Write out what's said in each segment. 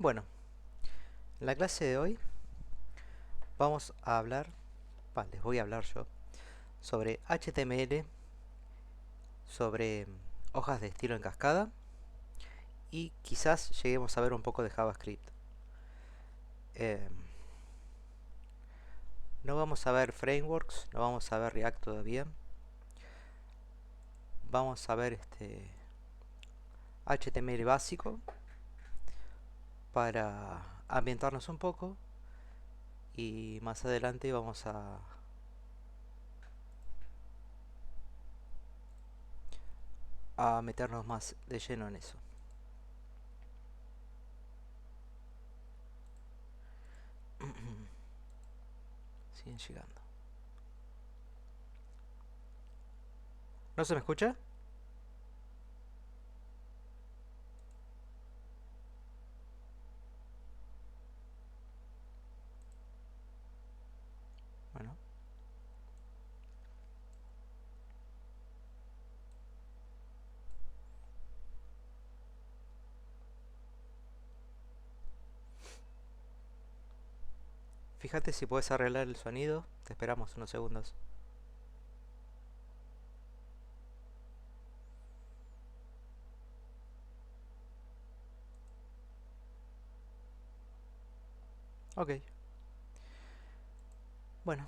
Bueno, en la clase de hoy vamos a hablar, les voy a hablar yo, sobre HTML, sobre hojas de estilo en cascada y quizás lleguemos a ver un poco de JavaScript. Eh, no vamos a ver frameworks, no vamos a ver React todavía. Vamos a ver HTML básico para ambientarnos un poco y más adelante vamos a meternos más de lleno en eso. Siguen llegando. ¿No se me escucha? Bueno. Fíjate si puedes arreglar el sonido. Te esperamos unos segundos. Ok. Bueno.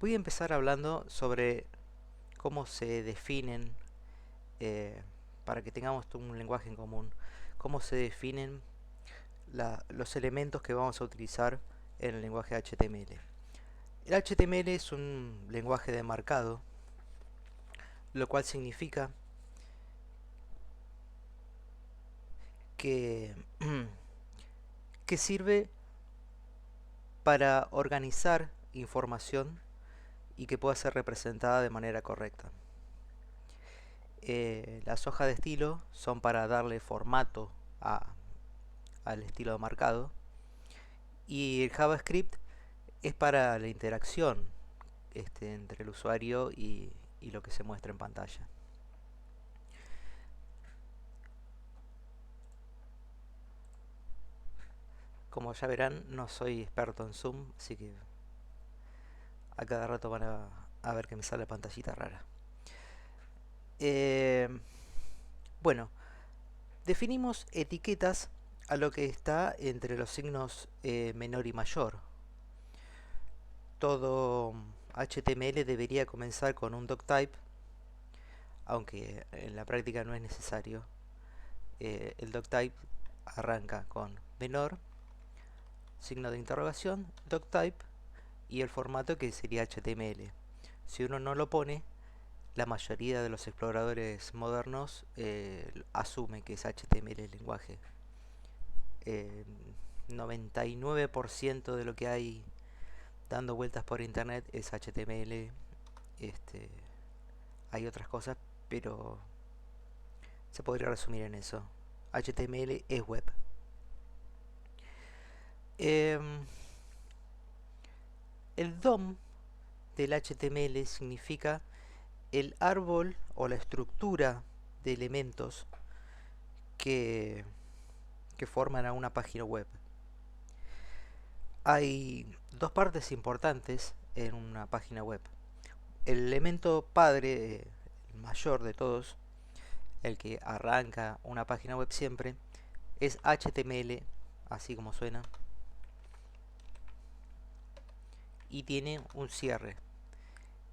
Voy a empezar hablando sobre cómo se definen, eh, para que tengamos un lenguaje en común, cómo se definen los elementos que vamos a utilizar en el lenguaje HTML. El HTML es un lenguaje de marcado, lo cual significa que, que sirve para organizar información y que pueda ser representada de manera correcta. Las hojas de estilo son para darle formato al estilo marcado y el JavaScript es para la interacción entre el usuario y lo que se muestra en pantalla. Como ya verán, no soy experto en Zoom, así que a cada rato van a ver que me sale la pantallita rara. Eh, bueno, definimos etiquetas a lo que está entre los signos menor y mayor. Todo HTML debería comenzar con un doctype, aunque en la práctica no es necesario. El doctype arranca con menor, signo de interrogación, doctype y el formato que sería HTML. Si uno no lo pone, la mayoría de los exploradores modernos asume que es HTML el lenguaje. 99% de lo que hay dando vueltas por internet es HTML. Hay otras cosas, pero se podría resumir en eso. HTML es web. El DOM del HTML significa el árbol o la estructura de elementos que, que forman a una página web. Hay dos partes importantes en una página web. El elemento padre, el mayor de todos, el que arranca una página web siempre, es HTML, así como suena, y tiene un cierre.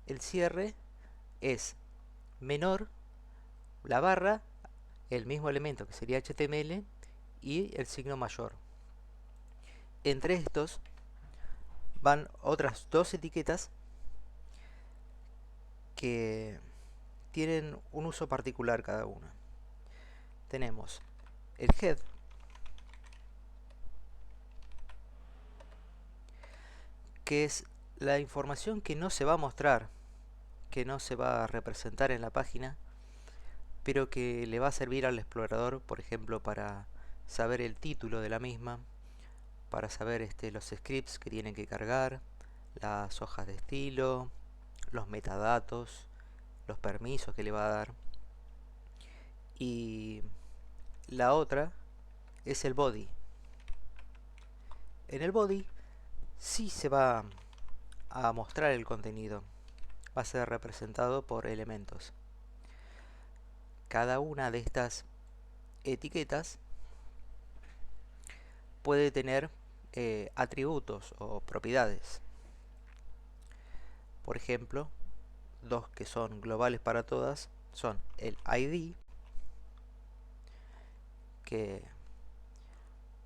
El cierre es menor, la barra, el mismo elemento que sería HTML, y el signo mayor. Entre estos van otras dos etiquetas que tienen un uso particular cada una. Tenemos el head, que es la información que no se va a mostrar, que no se va a representar en la página, pero que le va a servir al explorador, por ejemplo, para saber el título de la misma, para saber los scripts que tienen que cargar, las hojas de estilo, los metadatos, los permisos que le va a dar. Y La otra es el body. En el body sí se va a mostrar el contenido. Va a ser representado por elementos. Cada una de estas etiquetas puede tener atributos o propiedades. Por ejemplo, dos que son globales para todas son el ID, que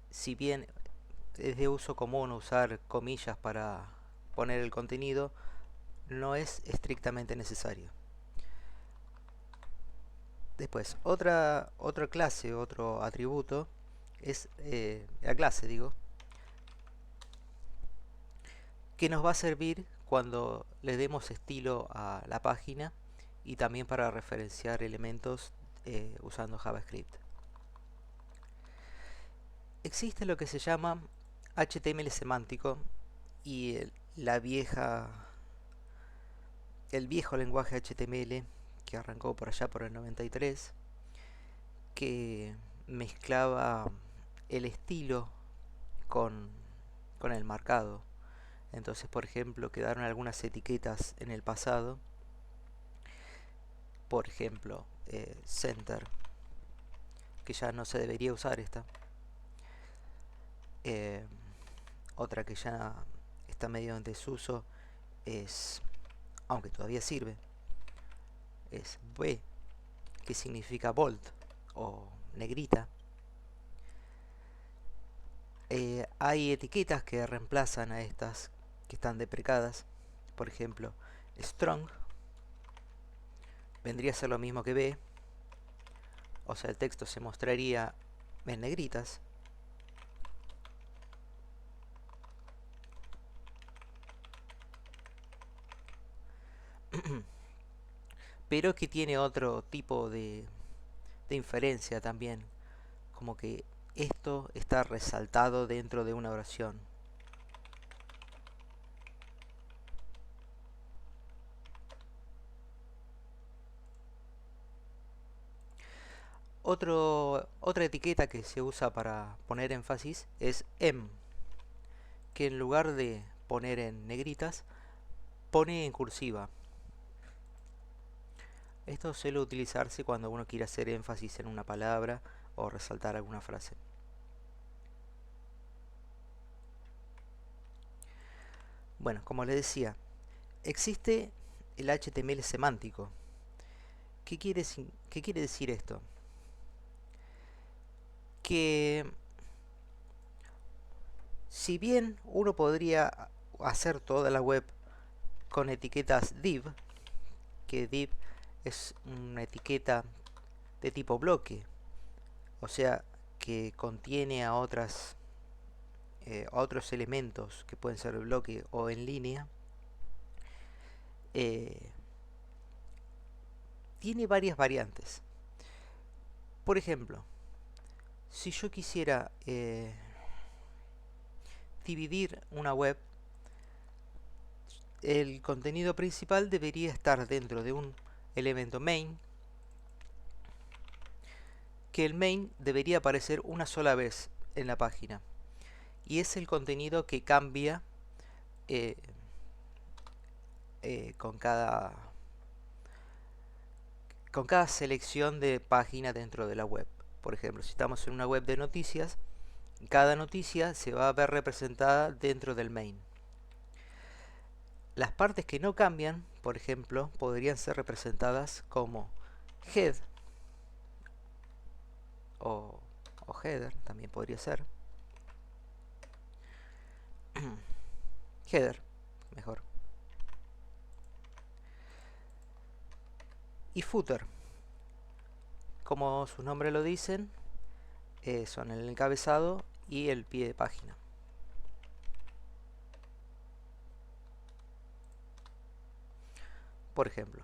si bien es de uso común usar comillas para poner el contenido, no es estrictamente necesario. Después, otra clase, otro atributo es la clase, digo, que nos va a servir cuando le demos estilo a la página y también para referenciar elementos usando JavaScript. Existe lo que se llama HTML semántico y el viejo lenguaje HTML que arrancó por allá por el 93, que mezclaba el estilo con el marcado. Entonces, por ejemplo, quedaron algunas etiquetas en el pasado. Por ejemplo, center, que ya no se debería usar esta. Otra que ya está medio en desuso es, aunque todavía sirve, es B, que significa bold o negrita. Hay etiquetas que reemplazan a estas que están deprecadas. Por ejemplo, strong vendría a ser lo mismo que B, o sea, el texto se mostraría en negritas. Pero que tiene otro tipo de inferencia también, como que esto está resaltado dentro de una oración. Otra etiqueta que se usa para poner énfasis es M, que en lugar de poner en negritas, pone en cursiva. Esto suele utilizarse cuando uno quiere hacer énfasis en una palabra o resaltar alguna frase. Bueno, como les decía, existe el HTML semántico. ¿Qué quiere decir esto? Que si bien uno podría hacer toda la web con etiquetas div, que div es una etiqueta de tipo bloque, o sea que contiene a otros elementos que pueden ser de bloque o en línea, tiene varias variantes. Por ejemplo, si yo quisiera dividir una web, el contenido principal debería estar dentro de un elemento main, que el main debería aparecer una sola vez en la página, y es el contenido que cambia con cada selección de página dentro de la web. Por ejemplo, si estamos en una web de noticias, cada noticia se va a ver representada dentro del main. Las partes que no cambian, por ejemplo, podrían ser representadas como head o header, también podría ser. Header, mejor. Y footer, como su nombre lo dicen, son el encabezado y el pie de página. Por ejemplo,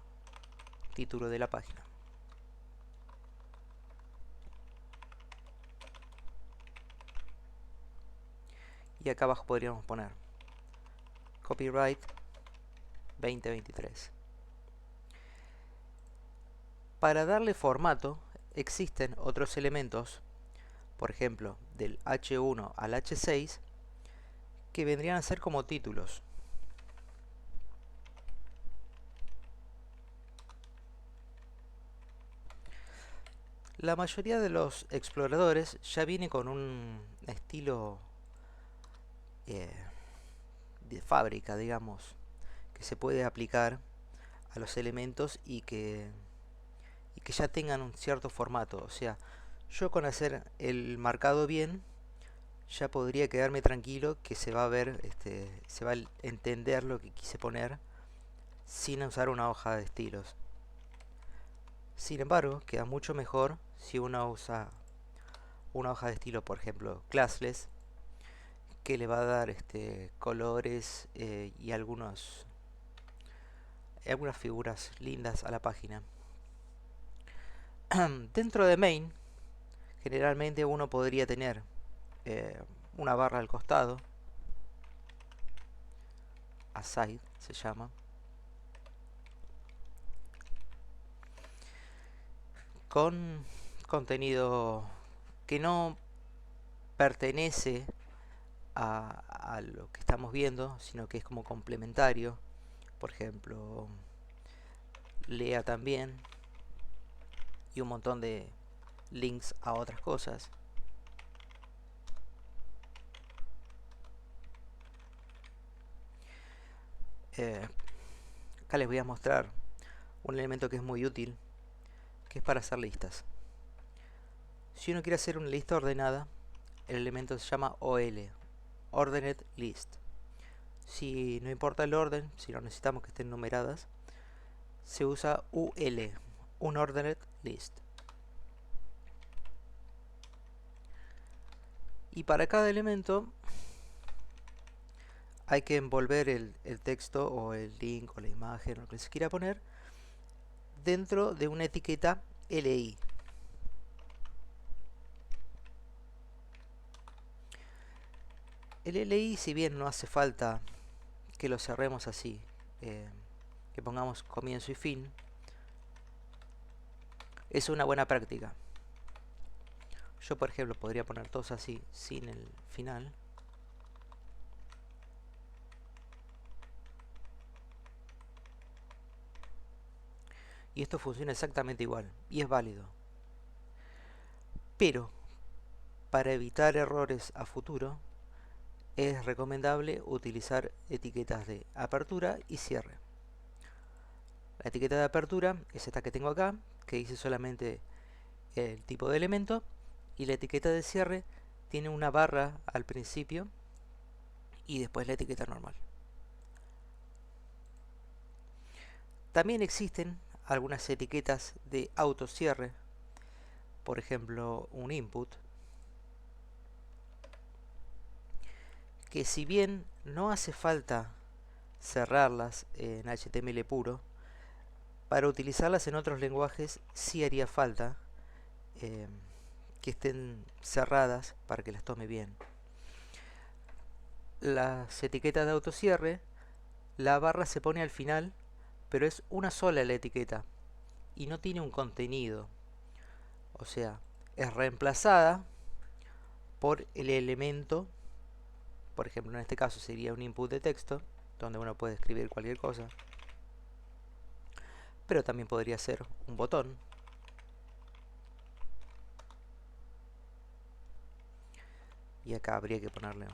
título de la página. Y acá abajo podríamos poner copyright 2023. Para darle formato, existen otros elementos, por ejemplo, del H1 al H6, que vendrían a ser como títulos. La mayoría de los exploradores ya viene con un estilo eh, de fábrica, digamos, que se puede aplicar a los elementos y que ya tengan un cierto formato. O sea, yo con hacer el marcado bien, ya podría quedarme tranquilo que se va a ver, se va a entender lo que quise poner sin usar una hoja de estilos. Sin embargo, queda mucho mejor si uno usa una hoja de estilo, por ejemplo, classless, que le va a dar colores y algunas figuras lindas a la página. Dentro de main, generalmente uno podría tener eh, una barra al costado, aside se llama, con contenido que no pertenece a lo que estamos viendo, sino que es como complementario. Por ejemplo, lea también, y un montón de links a otras cosas. Acá les voy a mostrar un elemento que es muy útil, que es para hacer listas. Si uno quiere hacer una lista ordenada, el elemento se llama OL, Ordered List. Si no importa el orden, si no necesitamos que estén numeradas, se usa UL, Unordered List. Y para cada elemento hay que envolver el texto o el link o la imagen o lo que se quiera poner dentro de una etiqueta LI. El LI, si bien no hace falta que lo cerremos así, que pongamos comienzo y fin, es una buena práctica. Yo, por ejemplo, podría poner todos así, sin el final. Y esto funciona exactamente igual, y es válido. Pero, para evitar errores a futuro, es recomendable utilizar etiquetas de apertura y cierre. La etiqueta de apertura es esta que tengo acá, que dice solamente el tipo de elemento, y la etiqueta de cierre tiene una barra al principio y después la etiqueta normal. También existen algunas etiquetas de autocierre, por ejemplo un input, que si bien no hace falta cerrarlas en HTML puro, para utilizarlas en otros lenguajes sí haría falta que estén cerradas para que las tome bien. Las etiquetas de autocierre, la barra se pone al final, pero es una sola la etiqueta y no tiene un contenido. O sea, es reemplazada por el elemento, por ejemplo en este caso sería un input de texto, donde uno puede escribir cualquier cosa, pero también podría ser un botón. Y acá habría que ponerle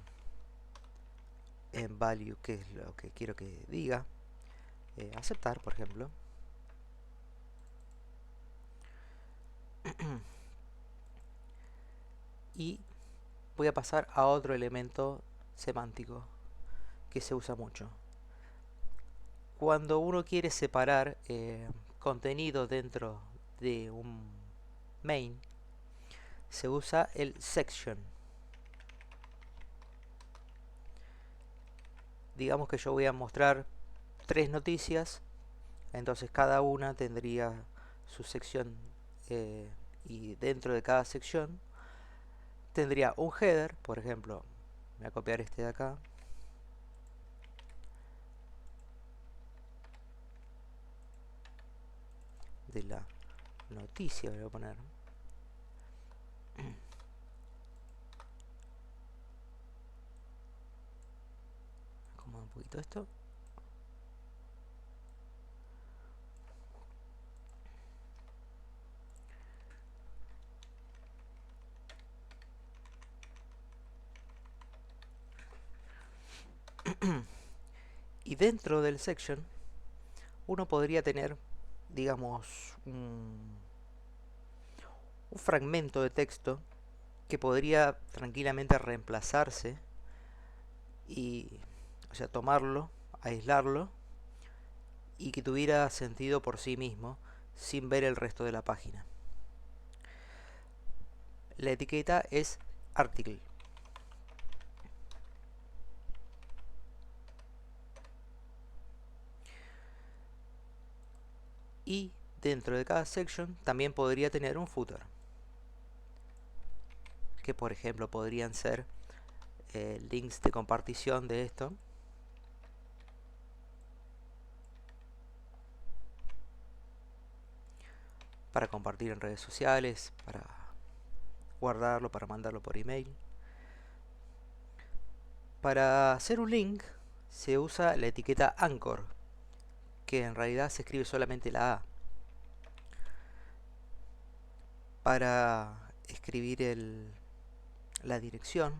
en value qué es lo que quiero que diga. Aceptar, por ejemplo. Y voy a pasar a otro elemento semántico que se usa mucho. Cuando uno quiere separar contenido dentro de un main, se usa el section. Digamos que yo voy a mostrar 3 noticias, entonces cada una tendría su sección y dentro de cada sección tendría un header, por ejemplo, voy a copiar este de acá, de la noticia voy a poner, un poquito esto. Y dentro del section uno podría tener, digamos, un fragmento de texto que podría tranquilamente reemplazarse y, o sea, tomarlo, aislarlo y que tuviera sentido por sí mismo sin ver el resto de la página. La etiqueta es article. Y dentro de cada section también podría tener un footer, que por ejemplo podrían ser links de compartición de esto, para compartir en redes sociales, para guardarlo, para mandarlo por email. Para hacer un link se usa la etiqueta anchor, que en realidad se escribe solamente la A. Para escribir la dirección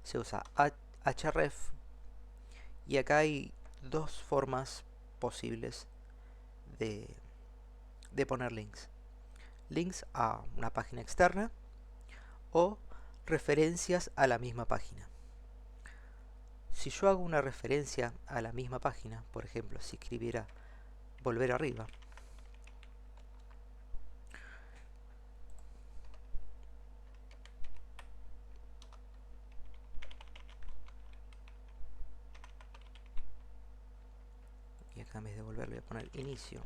se usa href, y acá hay dos formas posibles de poner links. Links a una página externa o referencias a la misma página. Si yo hago una referencia a la misma página, por ejemplo, si escribiera volver arriba, y acá en vez de volver le voy a poner inicio.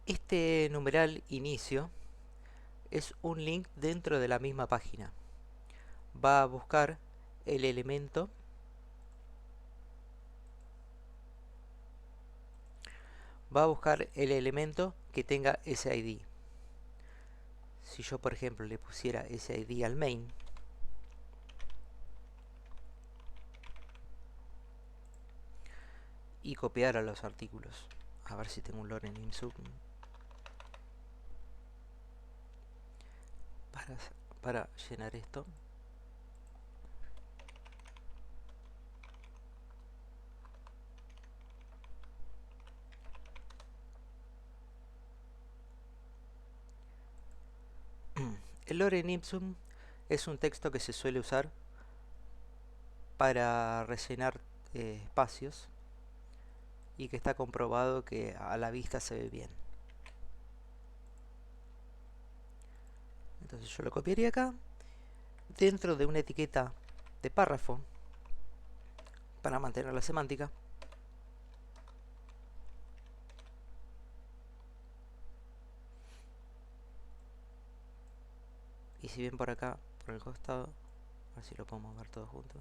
Este numeral inicio es un link dentro de la misma página. Va a buscar el elemento que tenga ese ID. Si yo por ejemplo le pusiera ese ID al main, y copiara los artículos, a ver si tengo un lorem ipsum para llenar esto. El lorem ipsum es un texto que se suele usar para rellenar espacios y que está comprobado que a la vista se ve bien. Entonces yo lo copiaría acá dentro de una etiqueta de párrafo para mantener la semántica. Y si bien por acá, por el costado, a ver si lo podemos ver todo junto.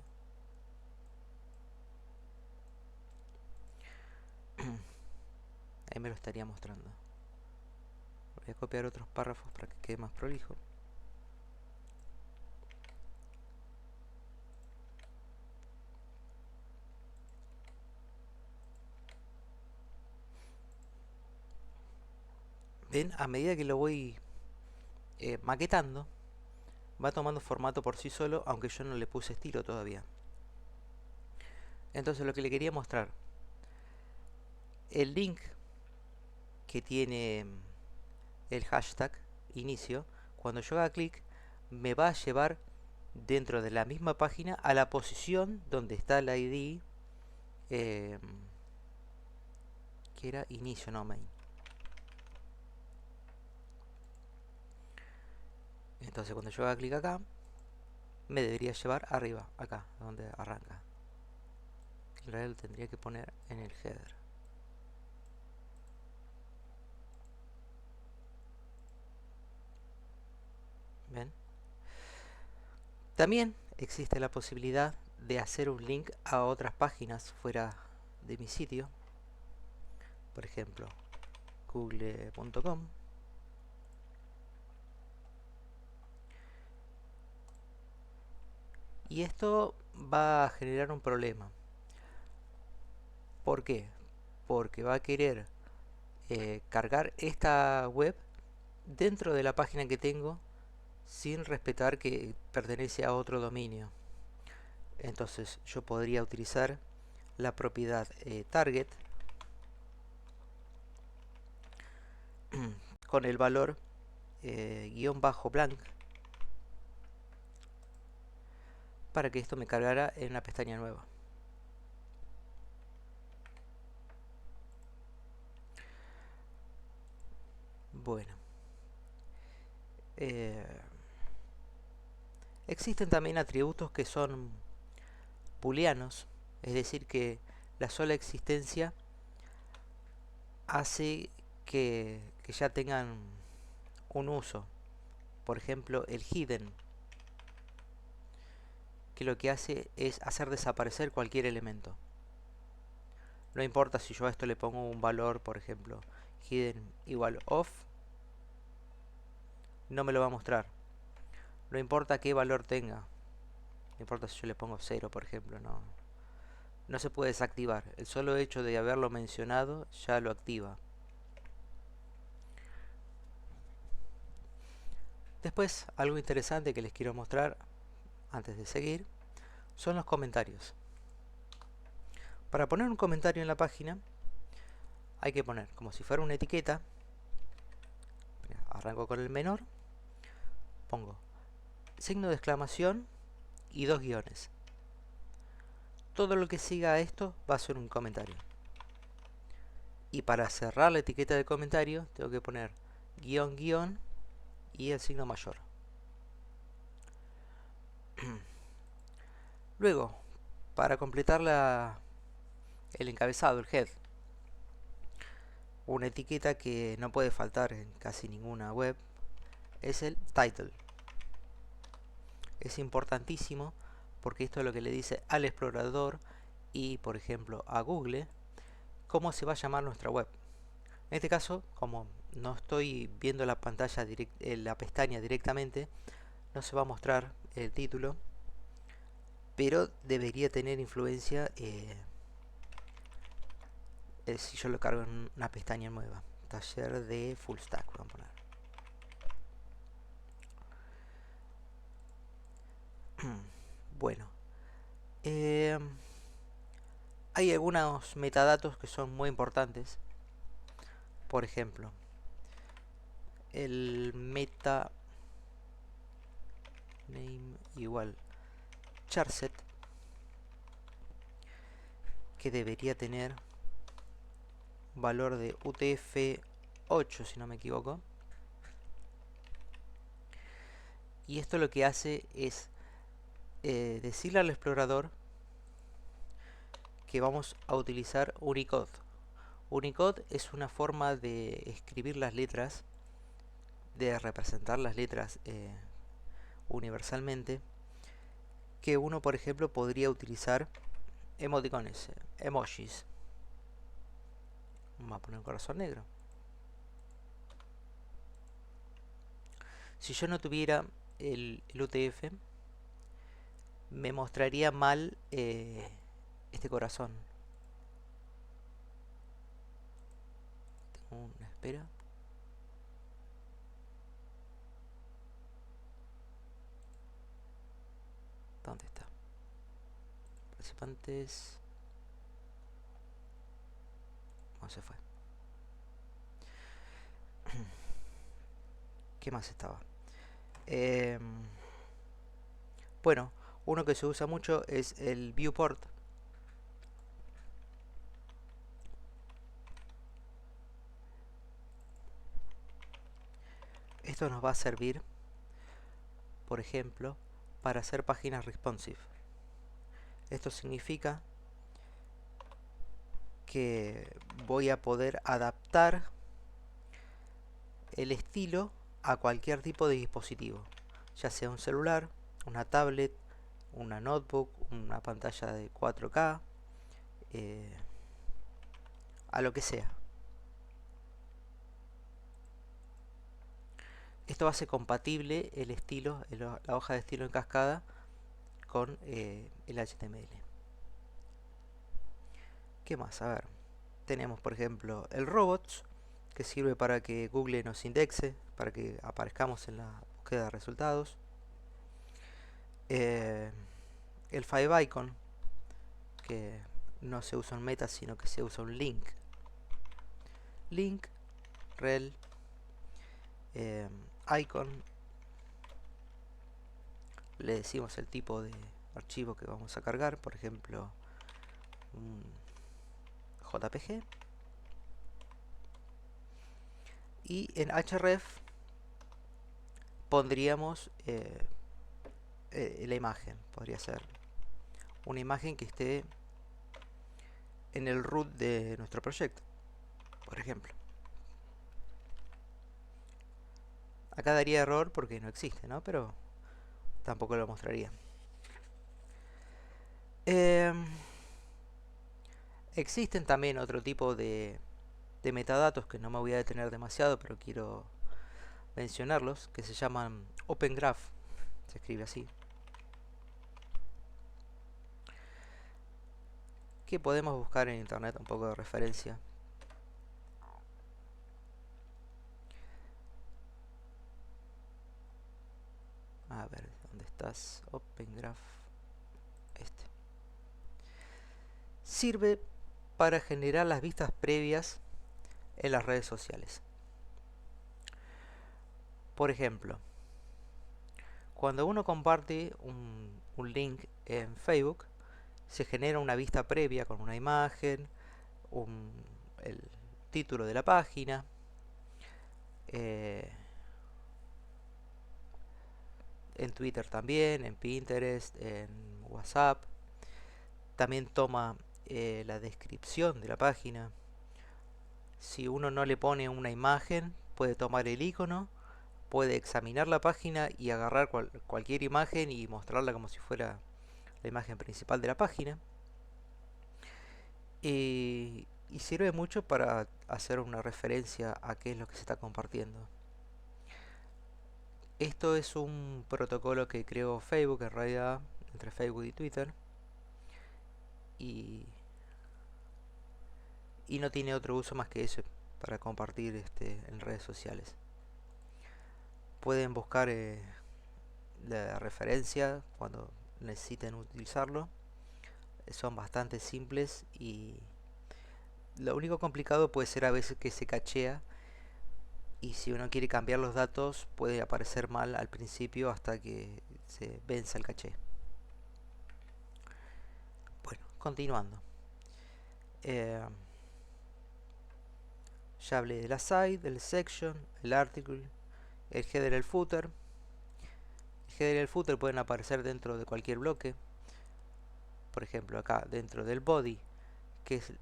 Ahí me lo estaría mostrando. Voy a copiar otros párrafos para que quede más prolijo. Ven, a medida que lo voy maquetando, va tomando formato por sí solo, aunque yo no le puse estilo todavía. Entonces lo que le quería mostrar, el link que tiene el hashtag inicio, cuando yo haga clic, me va a llevar dentro de la misma página a la posición donde está el ID, que era inicio, no main. Entonces cuando yo haga clic acá, me debería llevar arriba, acá, donde arranca. En realidad lo tendría que poner en el header. ¿Ven? También existe la posibilidad de hacer un link a otras páginas fuera de mi sitio. Por ejemplo, google.com. Y esto va a generar un problema. ¿Por qué? Porque va a querer cargar esta web dentro de la página que tengo sin respetar que pertenece a otro dominio. Entonces yo podría utilizar la propiedad target con el valor guión bajo blank para que esto me cargara en una pestaña nueva. Bueno, existen también atributos que son booleanos, es decir que la sola existencia hace que ya tengan un uso. Por ejemplo, el hidden, que lo que hace es hacer desaparecer cualquier elemento. No importa si yo a esto le pongo un valor, por ejemplo, hidden igual off, no me lo va a mostrar. No importa qué valor tenga. No importa si yo le pongo 0, por ejemplo, no se puede desactivar. El solo hecho de haberlo mencionado ya lo activa. Después, algo interesante que les quiero mostrar antes de seguir son los comentarios. Para poner un comentario en la página hay que poner como si fuera una etiqueta. Arranco con el menor, pongo signo de exclamación y 2 guiones. Todo lo que siga a esto va a ser un comentario. Y para cerrar la etiqueta de comentario tengo que poner guión guión y el signo mayor. Luego, para completar el encabezado, el head, una etiqueta que no puede faltar en casi ninguna web es el title. Es importantísimo porque esto es lo que le dice al explorador y, por ejemplo, a Google cómo se va a llamar nuestra web. En este caso, como no estoy viendo la pantalla, la pestaña directamente, no se va a mostrar el título, pero debería tener influencia si yo lo cargo en una pestaña nueva. Taller de full stack, vamos a poner. Bueno, hay algunos metadatos que son muy importantes. Por ejemplo, el meta name igual charset, que debería tener valor de UTF-8 si no me equivoco. Y esto lo que hace es decirle al explorador que vamos a utilizar Unicode. Unicode es una forma de escribir las letras, de representar las letras universalmente, que uno, por ejemplo, podría utilizar emoticones, emojis. Vamos a poner un corazón negro. Si yo no tuviera el UTF, me mostraría mal este corazón. Tengo una espera. ¿Dónde está? Participantes. No, se fue. ¿Qué más estaba? Bueno, uno que se usa mucho es el viewport. Esto nos va a servir, por ejemplo, para hacer páginas responsive. Esto significa que voy a poder adaptar el estilo a cualquier tipo de dispositivo, ya sea un celular, una tablet, una notebook, una pantalla de 4K, a lo que sea. Esto hace compatible el estilo, la hoja de estilo en cascada, con el HTML. ¿Qué más? A ver, tenemos por ejemplo el robots, que sirve para que Google nos indexe, para que aparezcamos en la búsqueda de resultados. El favicon, que no se usa un meta, sino que se usa un link. Link, rel, icon, le decimos el tipo de archivo que vamos a cargar, por ejemplo un JPG. Y en href pondríamos la imagen. Podría ser una imagen que esté en el root de nuestro proyecto, por ejemplo. Acá daría error porque no existe, ¿no? Pero tampoco lo mostraría. Existen también otro tipo de metadatos que no me voy a detener demasiado, pero quiero mencionarlos, que se llaman Open Graph. Se escribe así. Que podemos buscar en internet un poco de referencia. A ver, ¿dónde estás? Open Graph. Este. Sirve para generar las vistas previas en las redes sociales. Por ejemplo, cuando uno comparte un link en Facebook, se genera una vista previa con una imagen, el título de la página, en Twitter también, en Pinterest, en WhatsApp. También toma la descripción de la página. Si uno no le pone una imagen, puede tomar el icono, puede examinar la página y agarrar cualquier imagen y mostrarla como si fuera la imagen principal de la página. Y sirve mucho para hacer una referencia a qué es lo que se está compartiendo. Esto es un protocolo que creó Facebook en realidad, entre Facebook y Twitter. Y, y no tiene otro uso más que ese para compartir en redes sociales. Pueden buscar la referencia cuando necesiten utilizarlo. Son bastante simples y lo único complicado puede ser a veces que se cachea y si uno quiere cambiar los datos puede aparecer mal al principio hasta que se venza el caché. Bueno, continuando. Ya hablé de la site, del section, el article, el header y el footer. El header y el footer pueden aparecer dentro de cualquier bloque. Por ejemplo, acá dentro del body, que es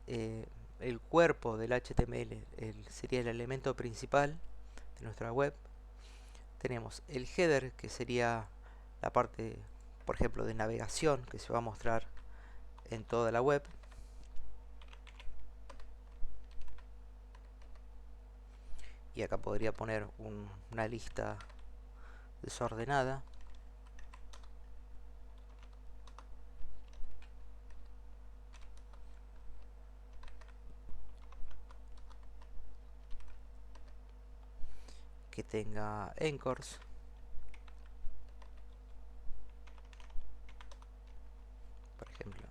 el cuerpo del HTML, sería el elemento principal de nuestra web. Tenemos el header, que sería la parte, por ejemplo, de navegación, que se va a mostrar en toda la web. Y acá podría poner una lista desordenada. Que tenga anchors. Por ejemplo,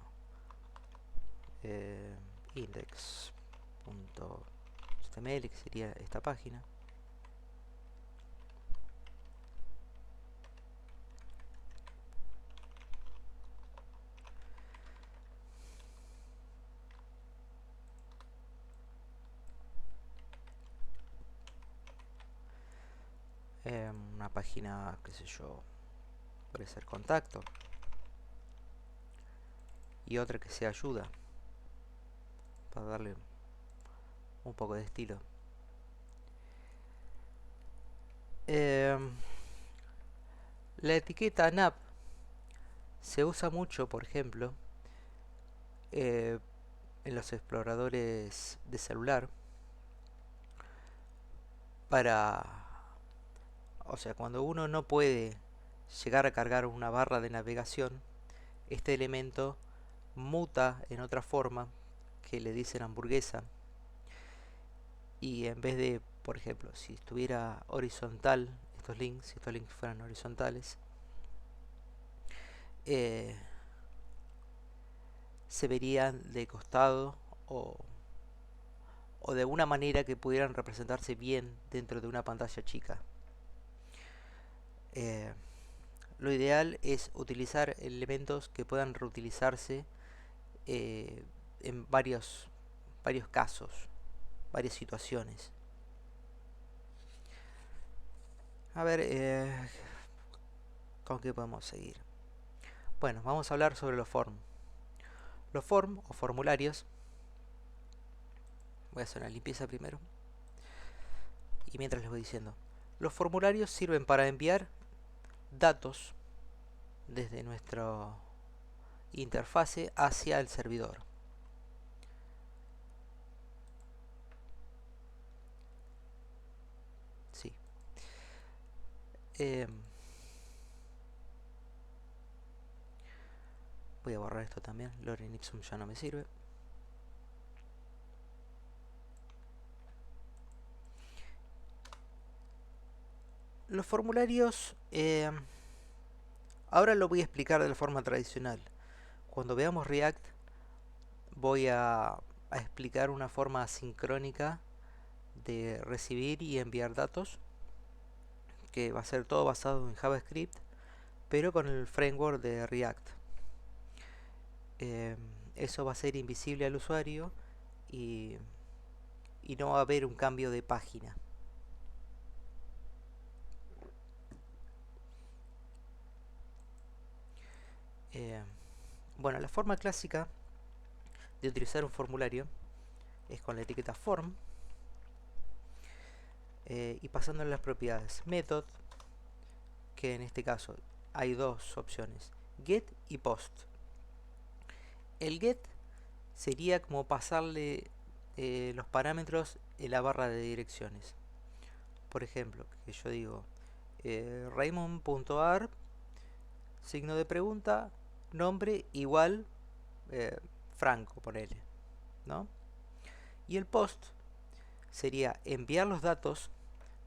index.html, que sería esta página. Una página, qué sé yo, puede ser contacto. Y otra que sea ayuda, para darle un poco de estilo. La etiqueta nav se usa mucho, por ejemplo, en los exploradores de celular para, o sea, cuando uno no puede llegar a cargar una barra de navegación, este elemento muta en otra forma que le dicen hamburguesa, y en vez de, por ejemplo, si estuviera horizontal si estos links fueran horizontales, eh, se verían de costado o, o de una manera que pudieran representarse bien dentro de una pantalla chica. Eh, lo ideal es utilizar elementos que puedan reutilizarse en varios casos, varias situaciones. A ver, ¿con qué podemos seguir? Bueno, vamos a hablar sobre los form. Los form o formularios, voy a hacer una limpieza primero y mientras les voy diciendo, los formularios sirven para enviar datos desde nuestra interfase hacia el servidor. Sí. Voy a borrar esto también, Lorem Ipsum ya no me sirve. Los formularios, ahora lo voy a explicar de la forma tradicional. Cuando veamos React, voy a explicar una forma asincrónica de recibir y enviar datos, que va a ser todo basado en JavaScript, pero con el framework de React. Eso va a ser invisible al usuario y no va a haber un cambio de página. Bueno, la forma clásica de utilizar un formulario es con la etiqueta form y pasándole las propiedades method, que en este caso hay dos opciones, get y post. El get sería como pasarle los parámetros en la barra de direcciones. Por ejemplo, que yo digo Raymond.ar, signo de pregunta, nombre igual Franco, ponele, ¿no? Y el post sería enviar los datos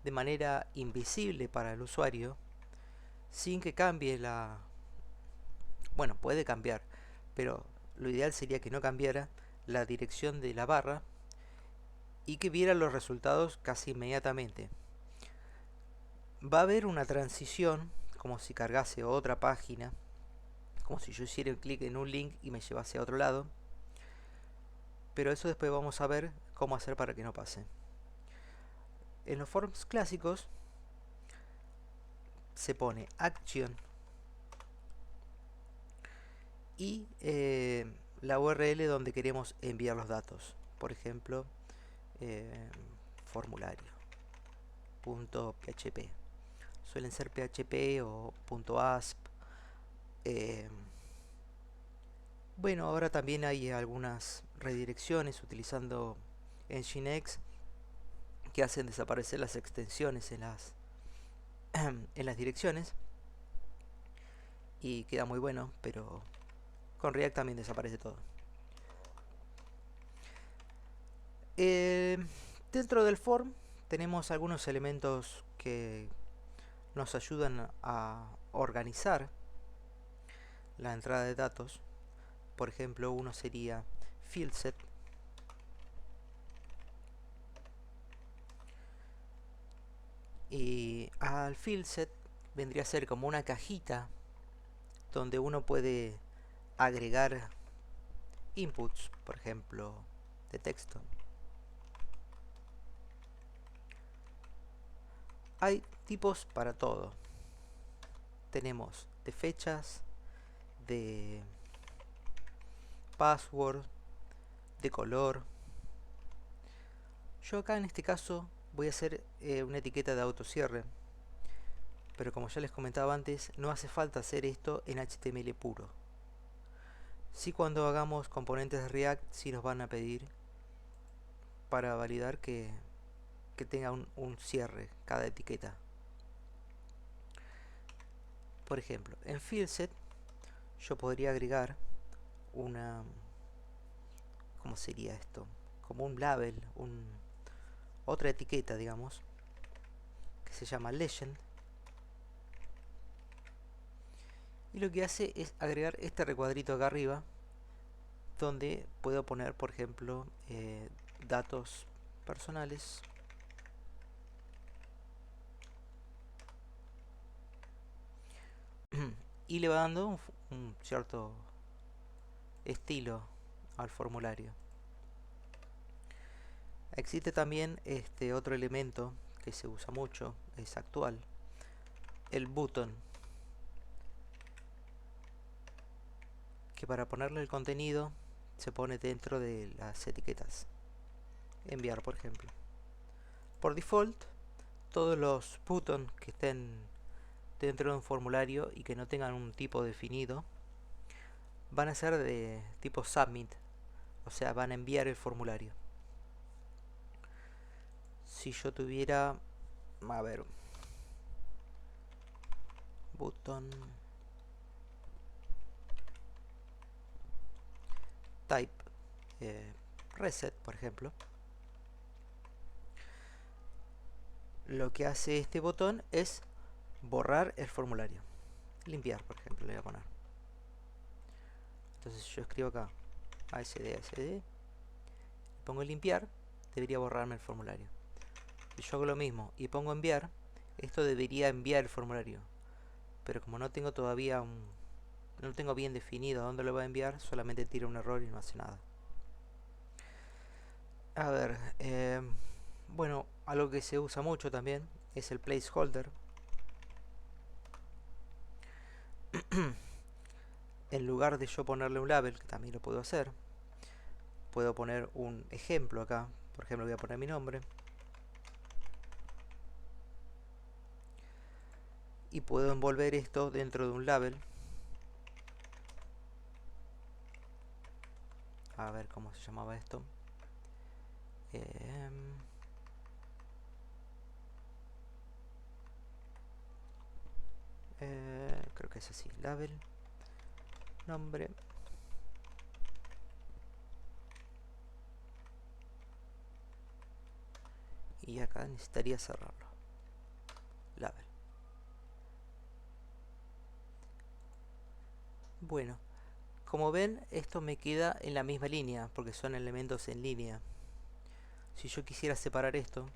de manera invisible para el usuario sin que cambie la... Bueno, puede cambiar, pero lo ideal sería que no cambiara la dirección de la barra y que viera los resultados casi inmediatamente. Va a haber una transición, como si cargase otra página, como si yo hiciera un clic en un link y me llevase a otro lado, pero eso después vamos a ver cómo hacer para que no pase. En los forms clásicos se pone action y la URL donde queremos enviar los datos. Por ejemplo, formulario.php. Suelen ser PHP o .asp. Bueno, ahora también hay algunas redirecciones utilizando Nginx que hacen desaparecer las extensiones en las en las direcciones y queda muy bueno, pero con React también desaparece todo. Dentro del form tenemos algunos elementos que nos ayudan a organizar la entrada de datos. Por ejemplo, uno sería fieldset, y al fieldset vendría a ser como una cajita donde uno puede agregar inputs, por ejemplo, de texto. Hay tipos para todo. Tenemos de fechas, de password, de color. Yo acá en este caso voy a hacer una etiqueta de autocierre, pero como ya les comentaba antes, no hace falta hacer esto en HTML puro. Sí, cuando hagamos componentes de React, sí nos van a pedir para validar que tenga un cierre cada etiqueta. Por ejemplo, en fieldset yo podría agregar una, ¿cómo sería esto? Como un label, otra etiqueta, digamos, que se llama legend, y lo que hace es agregar este recuadrito acá arriba donde puedo poner, por ejemplo, datos personales y le va dando un cierto estilo al formulario. Existe también este otro elemento que se usa mucho, es actual, el button, que para ponerle el contenido se pone dentro de las etiquetas. Enviar, por ejemplo. Por default, todos los buttons que estén dentro de un formulario y que no tengan un tipo definido van a ser de tipo submit, o sea, van a enviar el formulario. Si yo tuviera, a ver, button type reset, por ejemplo, lo que hace este botón es borrar el formulario. Limpiar, por ejemplo, le voy a poner. Entonces yo escribo acá ASD, pongo limpiar, debería borrarme el formulario. Si yo hago lo mismo y pongo enviar, esto debería enviar el formulario. Pero como no tengo todavía no tengo bien definido a dónde lo voy a enviar, solamente tira un error y no hace nada. A ver, bueno, algo que se usa mucho también es el placeholder. En lugar de yo ponerle un label, que también lo puedo hacer, puedo poner un ejemplo acá. Por ejemplo, voy a poner mi nombre. Y puedo envolver esto dentro de un label. A ver cómo se llamaba esto. Creo que es así, label, nombre. Y acá necesitaría cerrarlo. Label. Bueno, como ven, esto me queda en la misma línea, porque son elementos en línea. Si yo quisiera separar esto,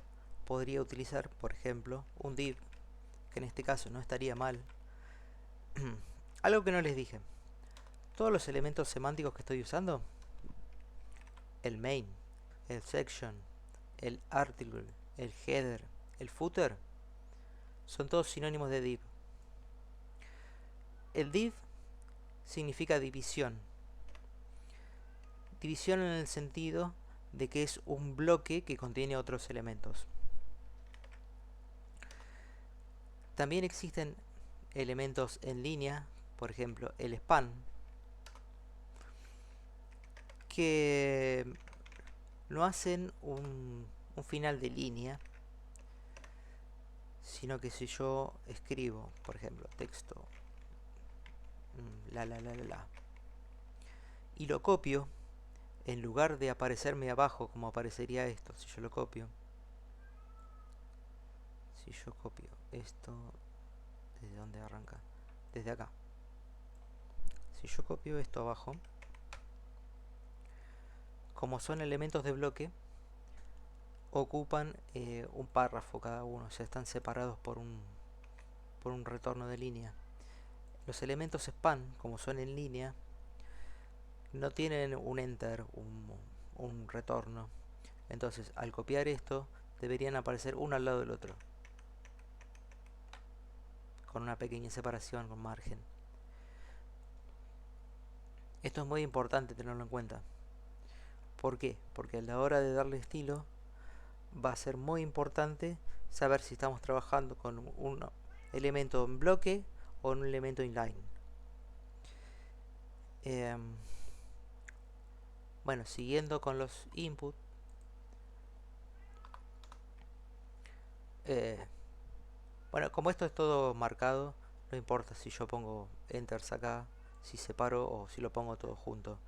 podría utilizar, por ejemplo, un div, que en este caso no estaría mal. Algo que no les dije. Todos los elementos semánticos que estoy usando, el main, el section, el article, el header, el footer, son todos sinónimos de div. El div significa división. División en el sentido de que es un bloque que contiene otros elementos. También existen elementos en línea, por ejemplo el span, que no hacen un final de línea, sino que si yo escribo, por ejemplo, texto y lo copio, en lugar de aparecerme abajo como aparecería esto, si yo lo copio, si yo copio esto, ¿desde dónde arranca? Desde acá. Si yo copio esto abajo, como son elementos de bloque, ocupan un párrafo cada uno, o sea, están separados por un retorno de línea. Los elementos span, como son en línea, no tienen un enter, un retorno. Entonces, al copiar esto, deberían aparecer uno al lado del otro, con una pequeña separación, con margen. Esto es muy importante tenerlo en cuenta. ¿Por qué? Porque a la hora de darle estilo, va a ser muy importante saber si estamos trabajando con un elemento en bloque o un elemento inline. Bueno, siguiendo con los input, bueno, como esto es todo marcado, no importa si yo pongo enters acá, si separo o si lo pongo todo junto.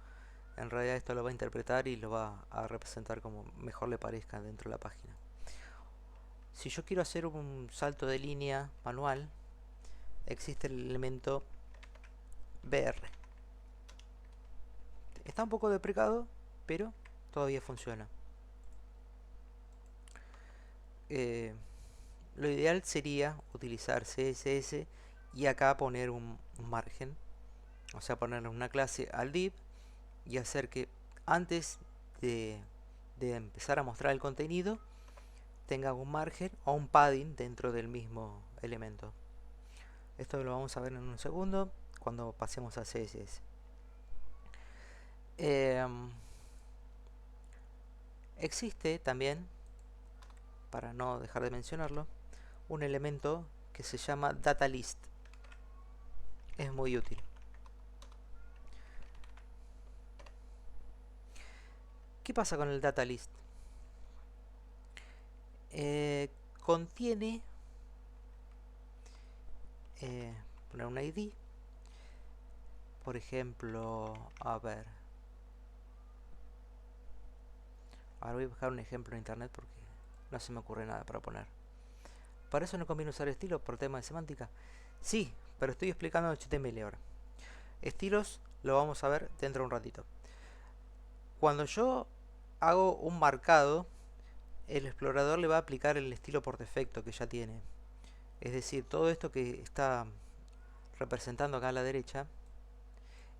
En realidad esto lo va a interpretar y lo va a representar como mejor le parezca dentro de la página. Si yo quiero hacer un salto de línea manual, existe el elemento BR. Está un poco deprecado, pero todavía funciona. Lo ideal sería utilizar CSS y acá poner un margen, o sea, ponerle una clase al div y hacer que antes de, de empezar a mostrar el contenido tenga un margen o un padding dentro del mismo elemento. Esto lo vamos a ver en un segundo cuando pasemos a CSS. Existe también, para no dejar de mencionarlo, un elemento que se llama DataList. Es muy útil. ¿Qué pasa con el DataList? Contiene poner un ID, por ejemplo, a ver, ahora voy a buscar un ejemplo en internet porque no se me ocurre nada para poner. Para eso no conviene usar estilos por tema de semántica. Sí, pero estoy explicando HTML ahora. Estilos lo vamos a ver dentro de un ratito. Cuando yo hago un marcado, el explorador le va a aplicar el estilo por defecto que ya tiene. Es decir, todo esto que está representando acá a la derecha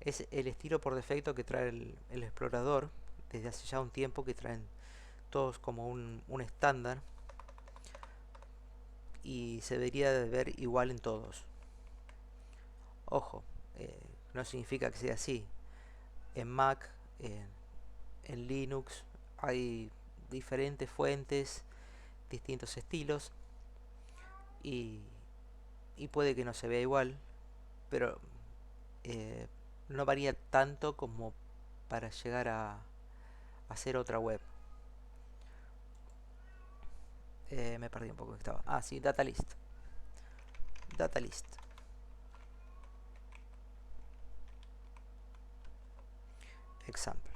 es el estilo por defecto que trae el explorador desde hace ya un tiempo, que traen todos como un estándar y se debería de ver igual en todos. Ojo, no significa que sea así. En Mac, en Linux hay diferentes fuentes, distintos estilos y, y puede que no se vea igual, pero no varía tanto como para llegar a hacer otra web. Me perdí un poco que estaba. Ah, sí, DataList. DataList. Example.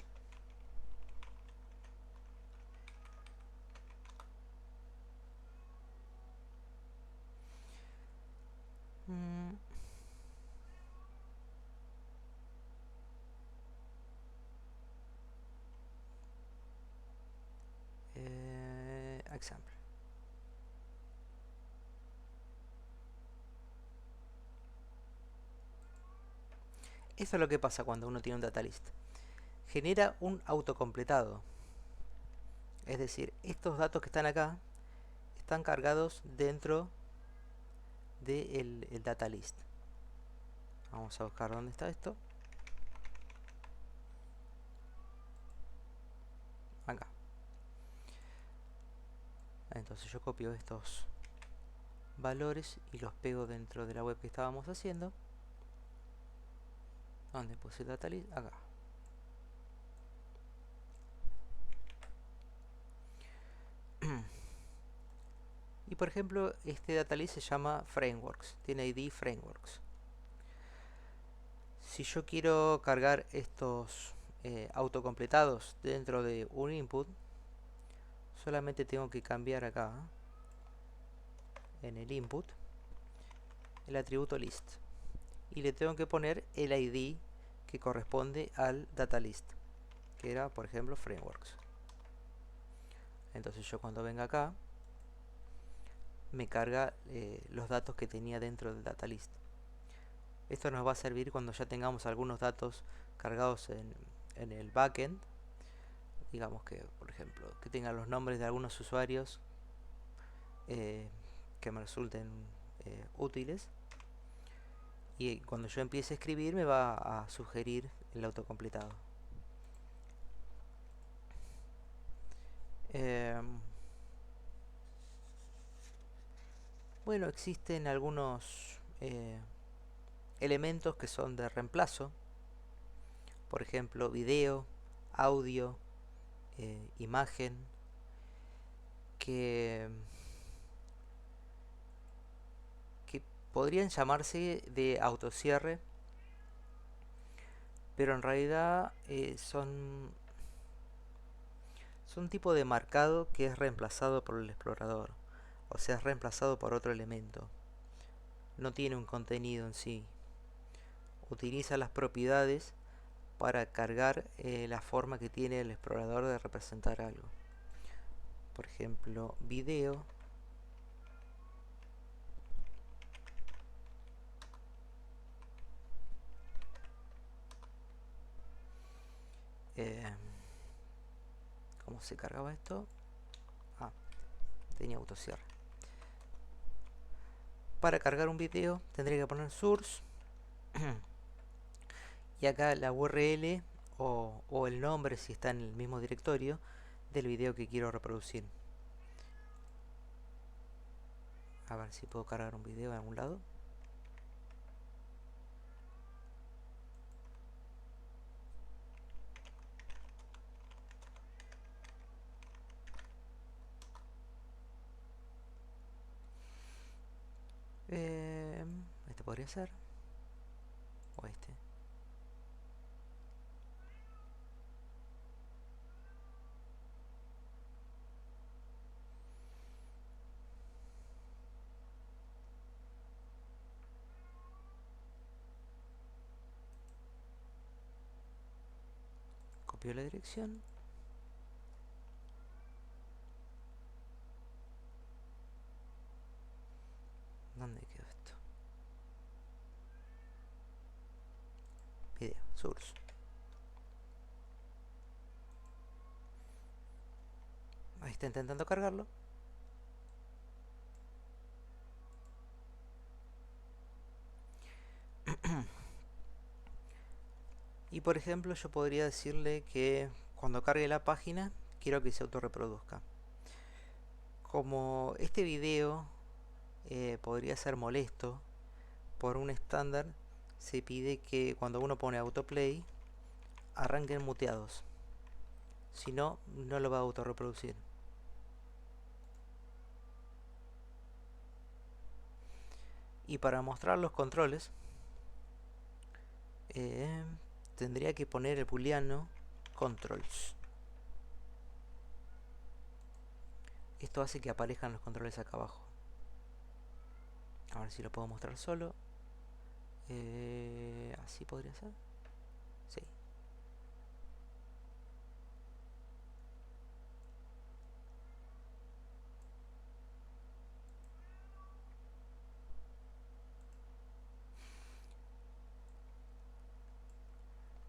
Mm, example. Esto es lo que pasa cuando uno tiene un DataList. Genera un autocompletado. Es decir, estos datos que están acá están cargados dentro del DataList. Vamos a buscar dónde está esto. Acá. Entonces yo copio estos valores y los pego dentro de la web que estábamos haciendo. ¿Dónde puse el DataList? Acá. Y por ejemplo, este DataList se llama Frameworks. Tiene ID Frameworks. Si yo quiero cargar estos autocompletados dentro de un input, solamente tengo que cambiar acá en el input el atributo list y le tengo que poner el ID que corresponde al DataList, que era por ejemplo Frameworks. Entonces yo cuando venga acá me carga los datos que tenía dentro del DataList. Esto nos va a servir cuando ya tengamos algunos datos cargados en el backend. Digamos que, por ejemplo, que tengan los nombres de algunos usuarios que me resulten útiles. Y cuando yo empiece a escribir me va a sugerir el autocompletado. Bueno, existen algunos elementos que son de reemplazo. Por ejemplo, video, audio, imagen, que podrían llamarse de autocierre pero en realidad son un tipo de marcado que es reemplazado por el explorador, o sea, es reemplazado por otro elemento. No tiene un contenido en sí. Utiliza las propiedades para cargar la forma que tiene el explorador de representar algo. Por ejemplo, video. Eh, ¿Cómo se cargaba esto? Ah, tenía autocierre. Para cargar un video tendría que poner source y acá la URL o el nombre, si está en el mismo directorio, del video que quiero reproducir. A ver si puedo cargar un video en algún lado. Este podría ser. O este. Copio la dirección. ¿Dónde quedó esto? Video, source. Ahí está intentando cargarlo. Y por ejemplo yo podría decirle que cuando cargue la página quiero que se autorreproduzca. Como este video podría ser molesto, por un estándar se pide que cuando uno pone autoplay arranquen muteados. Si no, no lo va a autorreproducir. Y para mostrar los controles tendría que poner el booleano controls. Esto hace que aparezcan los controles acá abajo. A ver si lo puedo mostrar solo. Así podría ser. Sí.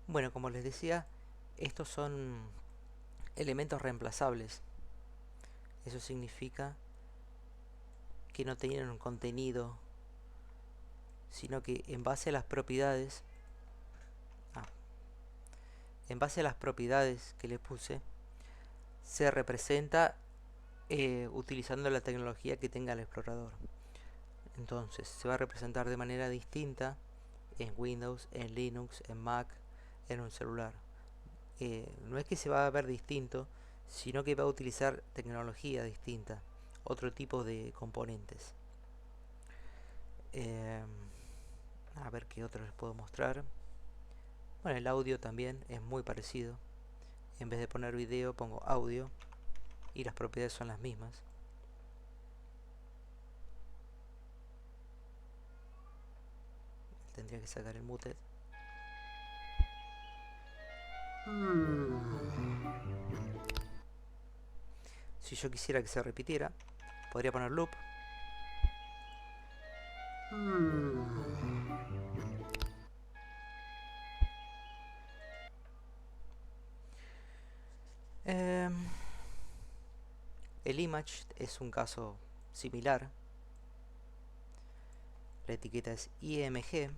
Bueno, como les decía, estos son elementos reemplazables. Eso significa que no tienen un contenido, sino que en base a las propiedades, en base a las propiedades que le puse, se representa utilizando la tecnología que tenga el explorador. Entonces se va a representar de manera distinta en Windows, en Linux, en Mac, en un celular. No es que se va a ver distinto, sino que va a utilizar tecnología distinta, otro tipo de componentes. A ver qué otro les puedo mostrar. Bueno, el audio también es muy parecido. En vez de poner video pongo audio y las propiedades son las mismas. Tendría que sacar el muted. Si yo quisiera que se repitiera, podría poner loop. El image es un caso similar. La etiqueta es img.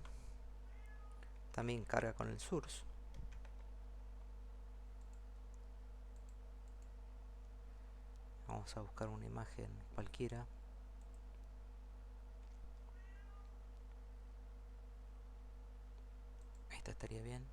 También carga con el source. Vamos a buscar una imagen cualquiera. Esta estaría bien.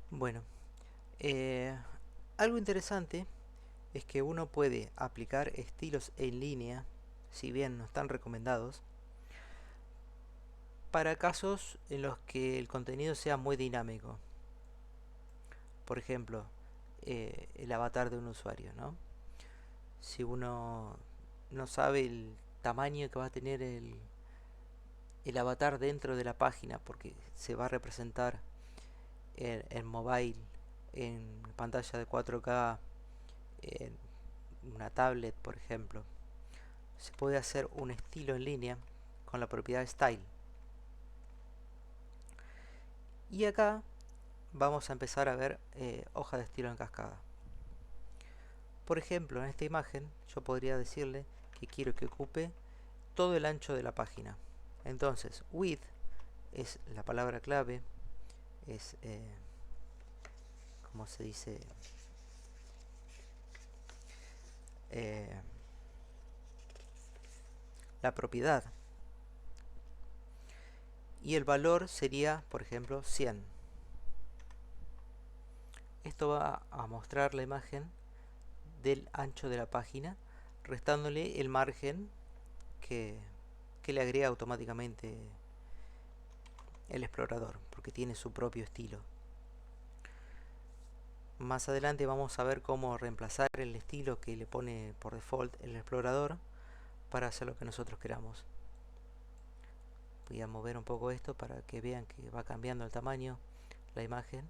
Bueno, eh, algo interesante es que uno puede aplicar estilos en línea, si bien no están recomendados, para casos en los que el contenido sea muy dinámico. Por ejemplo, el avatar de un usuario, ¿no? Si uno no sabe el tamaño que va a tener el avatar dentro de la página, porque se va a representar en mobile, en pantalla de 4K, en una tablet, por ejemplo, se puede hacer un estilo en línea con la propiedad style. Y acá vamos a empezar a ver hoja de estilo en cascada. Por ejemplo, en esta imagen yo podría decirle que quiero que ocupe todo el ancho de la página. Entonces, width es la palabra clave, es, ¿cómo se dice? Eh, la propiedad. Y el valor sería, por ejemplo, 100. Esto va a mostrar la imagen del ancho de la página, restándole el margen que, que le agrega automáticamente el explorador, porque tiene su propio estilo. Más adelante vamos a ver cómo reemplazar el estilo que le pone por default el explorador para hacer lo que nosotros queramos. Voy a mover un poco esto para que vean que va cambiando el tamaño la imagen.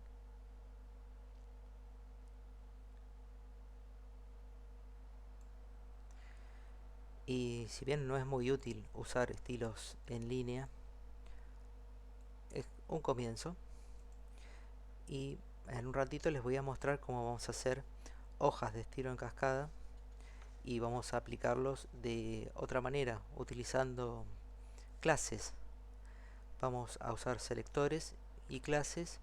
Y si bien no es muy útil usar estilos en línea, es un comienzo. Y en un ratito les voy a mostrar cómo vamos a hacer hojas de estilo en cascada y vamos a aplicarlos de otra manera, utilizando clases. Vamos a usar selectores y clases,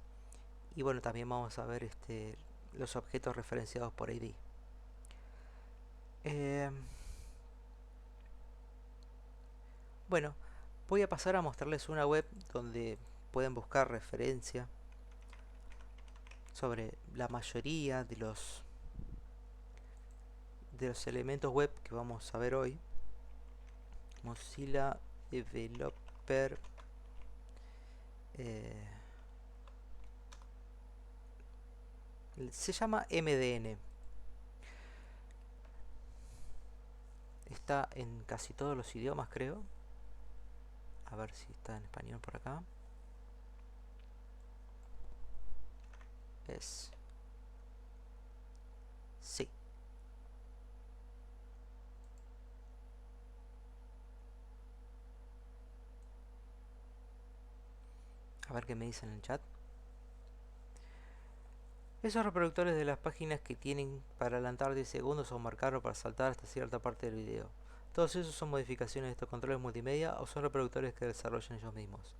y bueno, también vamos a ver los objetos referenciados por ID. Eh, bueno, voy a pasar a mostrarles una web donde pueden buscar referencia sobre la mayoría de los elementos web que vamos a ver hoy. Mozilla Developer se llama MDN. Está en casi todos los idiomas, creo. A ver si está en español por acá. Es... sí. A ver qué me dicen en el chat. Esos reproductores de las páginas que tienen para adelantar 10 segundos o marcar o para saltar hasta cierta parte del video. Todos esos son modificaciones de estos controles multimedia o son reproductores que desarrollan ellos mismos.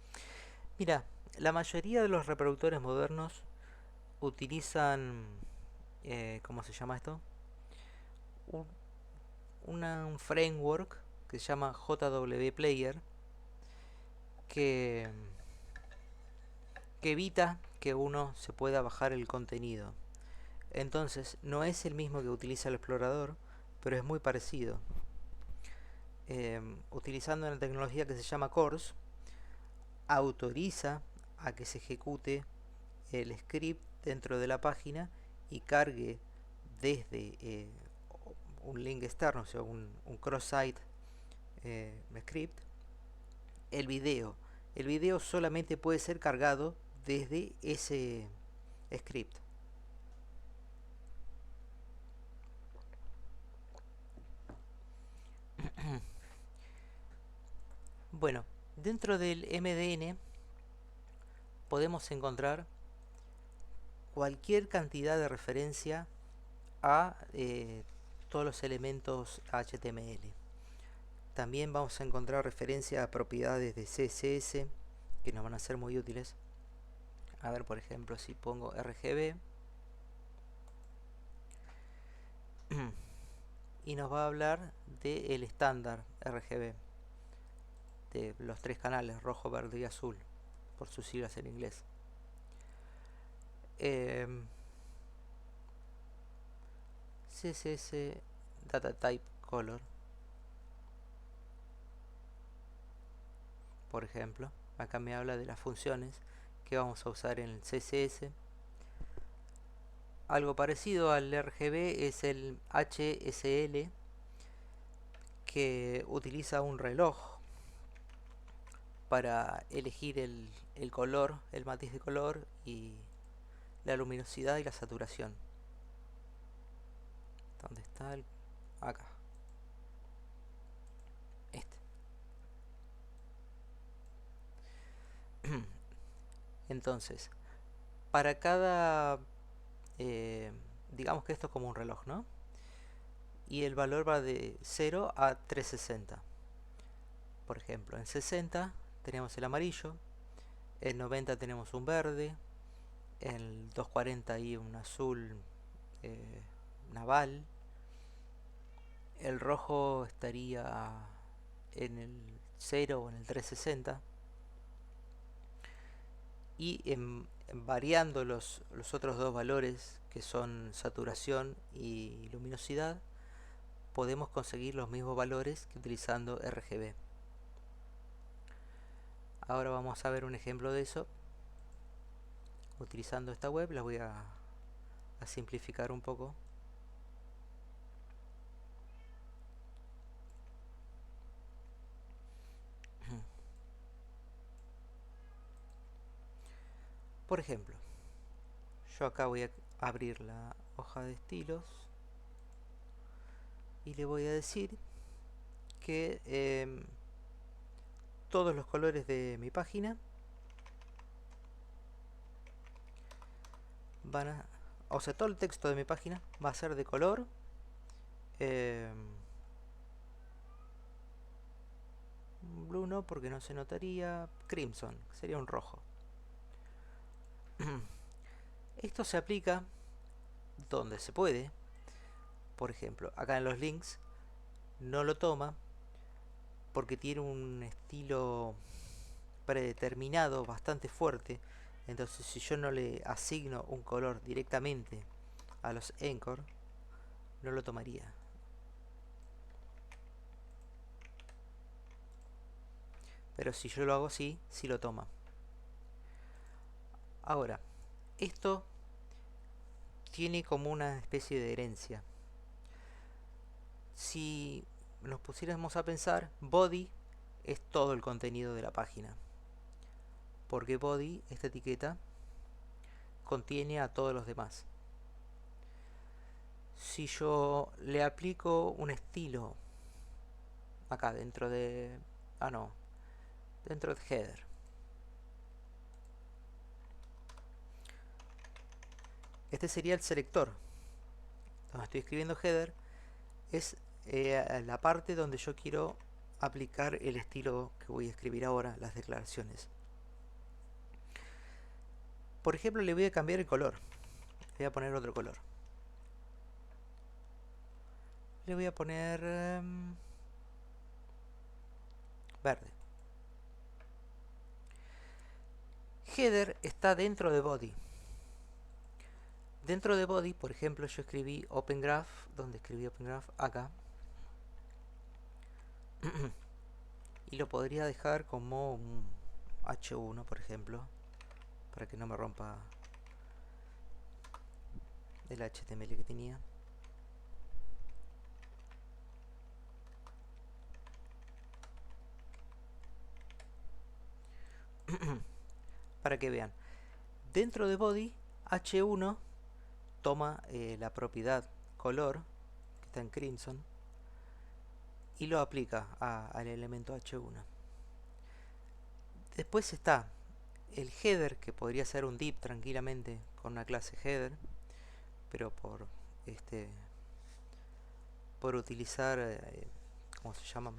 Mira, la mayoría de los reproductores modernos utilizan, ¿cómo se llama esto? Un, un framework que se llama JW Player que, que evita que uno se pueda bajar el contenido. Entonces, no es el mismo que utiliza el explorador, pero es muy parecido. Utilizando una tecnología que se llama CORS, autoriza a que se ejecute el script dentro de la página y cargue desde un link externo, o sea, un cross-site script, el video. El video solamente puede ser cargado desde ese script. Bueno, dentro del MDN podemos encontrar cualquier cantidad de referencia a todos los elementos HTML. También vamos a encontrar referencia a propiedades de CSS que nos van a ser muy útiles. A ver, por ejemplo, si pongo RGB y nos va a hablar del estándar RGB de los 3 canales, rojo, verde y azul, por sus siglas en inglés. em, CSS data type color, por ejemplo. Acá me habla de las funciones que vamos a usar en el CSS. Algo parecido al RGB es el HSL, que utiliza un reloj para elegir el color, el matiz de color y la luminosidad y la saturación. ¿Dónde está el? Acá. Este. Entonces, para cada... eh, digamos que esto es como un reloj, ¿no? Y el valor va de 0 a 360. Por ejemplo, en 60 tenemos el amarillo, en 90 tenemos un verde, en el 240 hay un azul naval, el rojo estaría en el 0 o en el 360, y variando los otros dos valores, que son saturación y luminosidad, podemos conseguir los mismos valores que utilizando RGB. Ahora vamos a ver un ejemplo de eso utilizando esta web. La voy a simplificar un poco. Por ejemplo, yo acá voy a abrir la hoja de estilos y le voy a decir que todos los colores de mi página van a... O sea, todo el texto de mi página va a ser de color blue, no, porque no se notaría. Crimson, sería un rojo. Esto se aplica donde se puede. Por ejemplo, acá en los links no lo toma porque tiene un estilo predeterminado bastante fuerte. Entonces, si yo no le asigno un color directamente a los anchor, no lo tomaría. Pero si yo lo hago así, sí lo toma. Ahora, esto tiene como una especie de herencia. Si nos pusiéramos a pensar, body es todo el contenido de la página. Porque body, esta etiqueta, contiene a todos los demás. Si yo le aplico un estilo acá dentro de... Ah, no. Dentro de header. Este sería el selector. Donde estoy escribiendo header es la parte donde yo quiero aplicar el estilo que voy a escribir ahora, las declaraciones. Por ejemplo, le voy a cambiar el color. Le voy a poner otro color. Le voy a poner verde. Header está dentro de body. Dentro de body, por ejemplo, yo escribí Open Graph. ¿Dónde escribí Open Graph? Acá. Y lo podría dejar como un H1, por ejemplo, para que no me rompa el HTML que tenía. Para que vean. Dentro de body, H1 toma la propiedad color, que está en crimson, y lo aplica al elemento H1. Después está el header, que podría ser un div tranquilamente con una clase header, pero por utilizar ¿cómo se llama?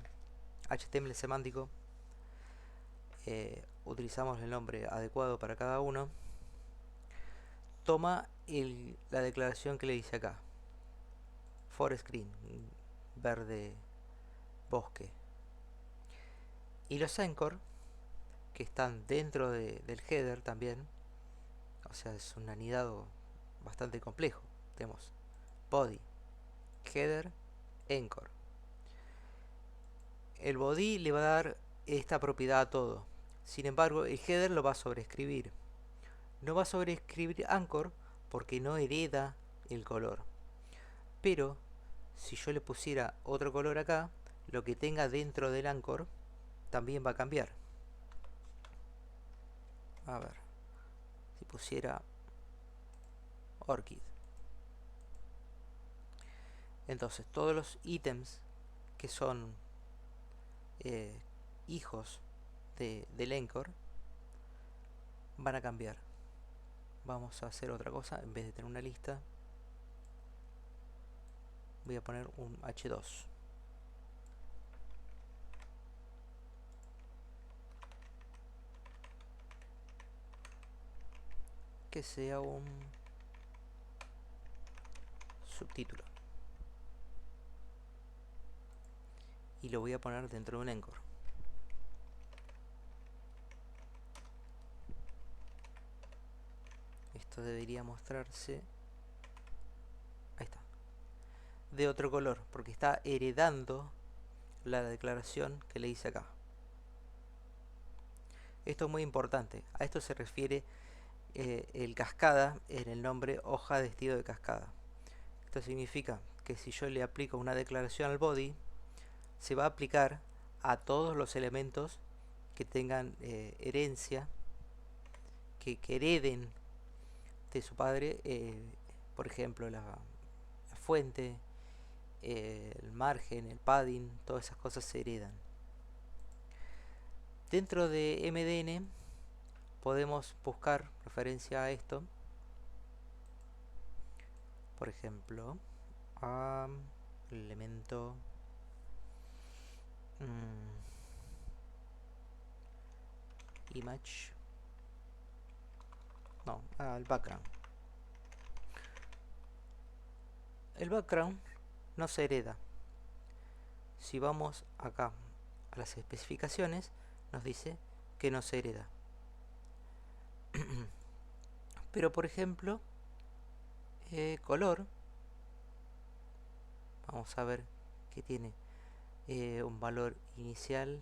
HTML semántico, utilizamos el nombre adecuado para cada uno. Toma la declaración que le dice acá, forest green, verde bosque, y los anchor, que están dentro del header también, o sea, es un anidado bastante complejo. Tenemos body, header, anchor. El body le va a dar esta propiedad a todo. Sin embargo, el header lo va a sobreescribir. No va a sobreescribir anchor porque no hereda el color. Pero si yo le pusiera otro color acá, lo que tenga dentro del anchor también va a cambiar. A ver, si pusiera orchid. Entonces todos los ítems que son eh, hijos del anchor van a cambiar. Vamos a hacer otra cosa. En vez de tener una lista, voy a poner un H2. Que sea un subtítulo. Y lo voy a poner dentro de un anchor. Esto debería mostrarse. Ahí está. De otro color, porque está heredando la declaración que le hice acá. Esto es muy importante. A esto se refiere el cascada en el nombre hoja de estilo de cascada. Esto significa que si yo le aplico una declaración al body, se va a aplicar a todos los elementos que tengan herencia, que hereden de su padre, por ejemplo, la fuente, el margen, el padding, todas esas cosas se heredan. Dentro de MDN podemos buscar referencia a esto. Por ejemplo, el elemento image, no, el background. El background no se hereda. Si vamos acá a las especificaciones, nos dice que no se hereda. Pero por ejemplo, color, vamos a ver que tiene un valor inicial.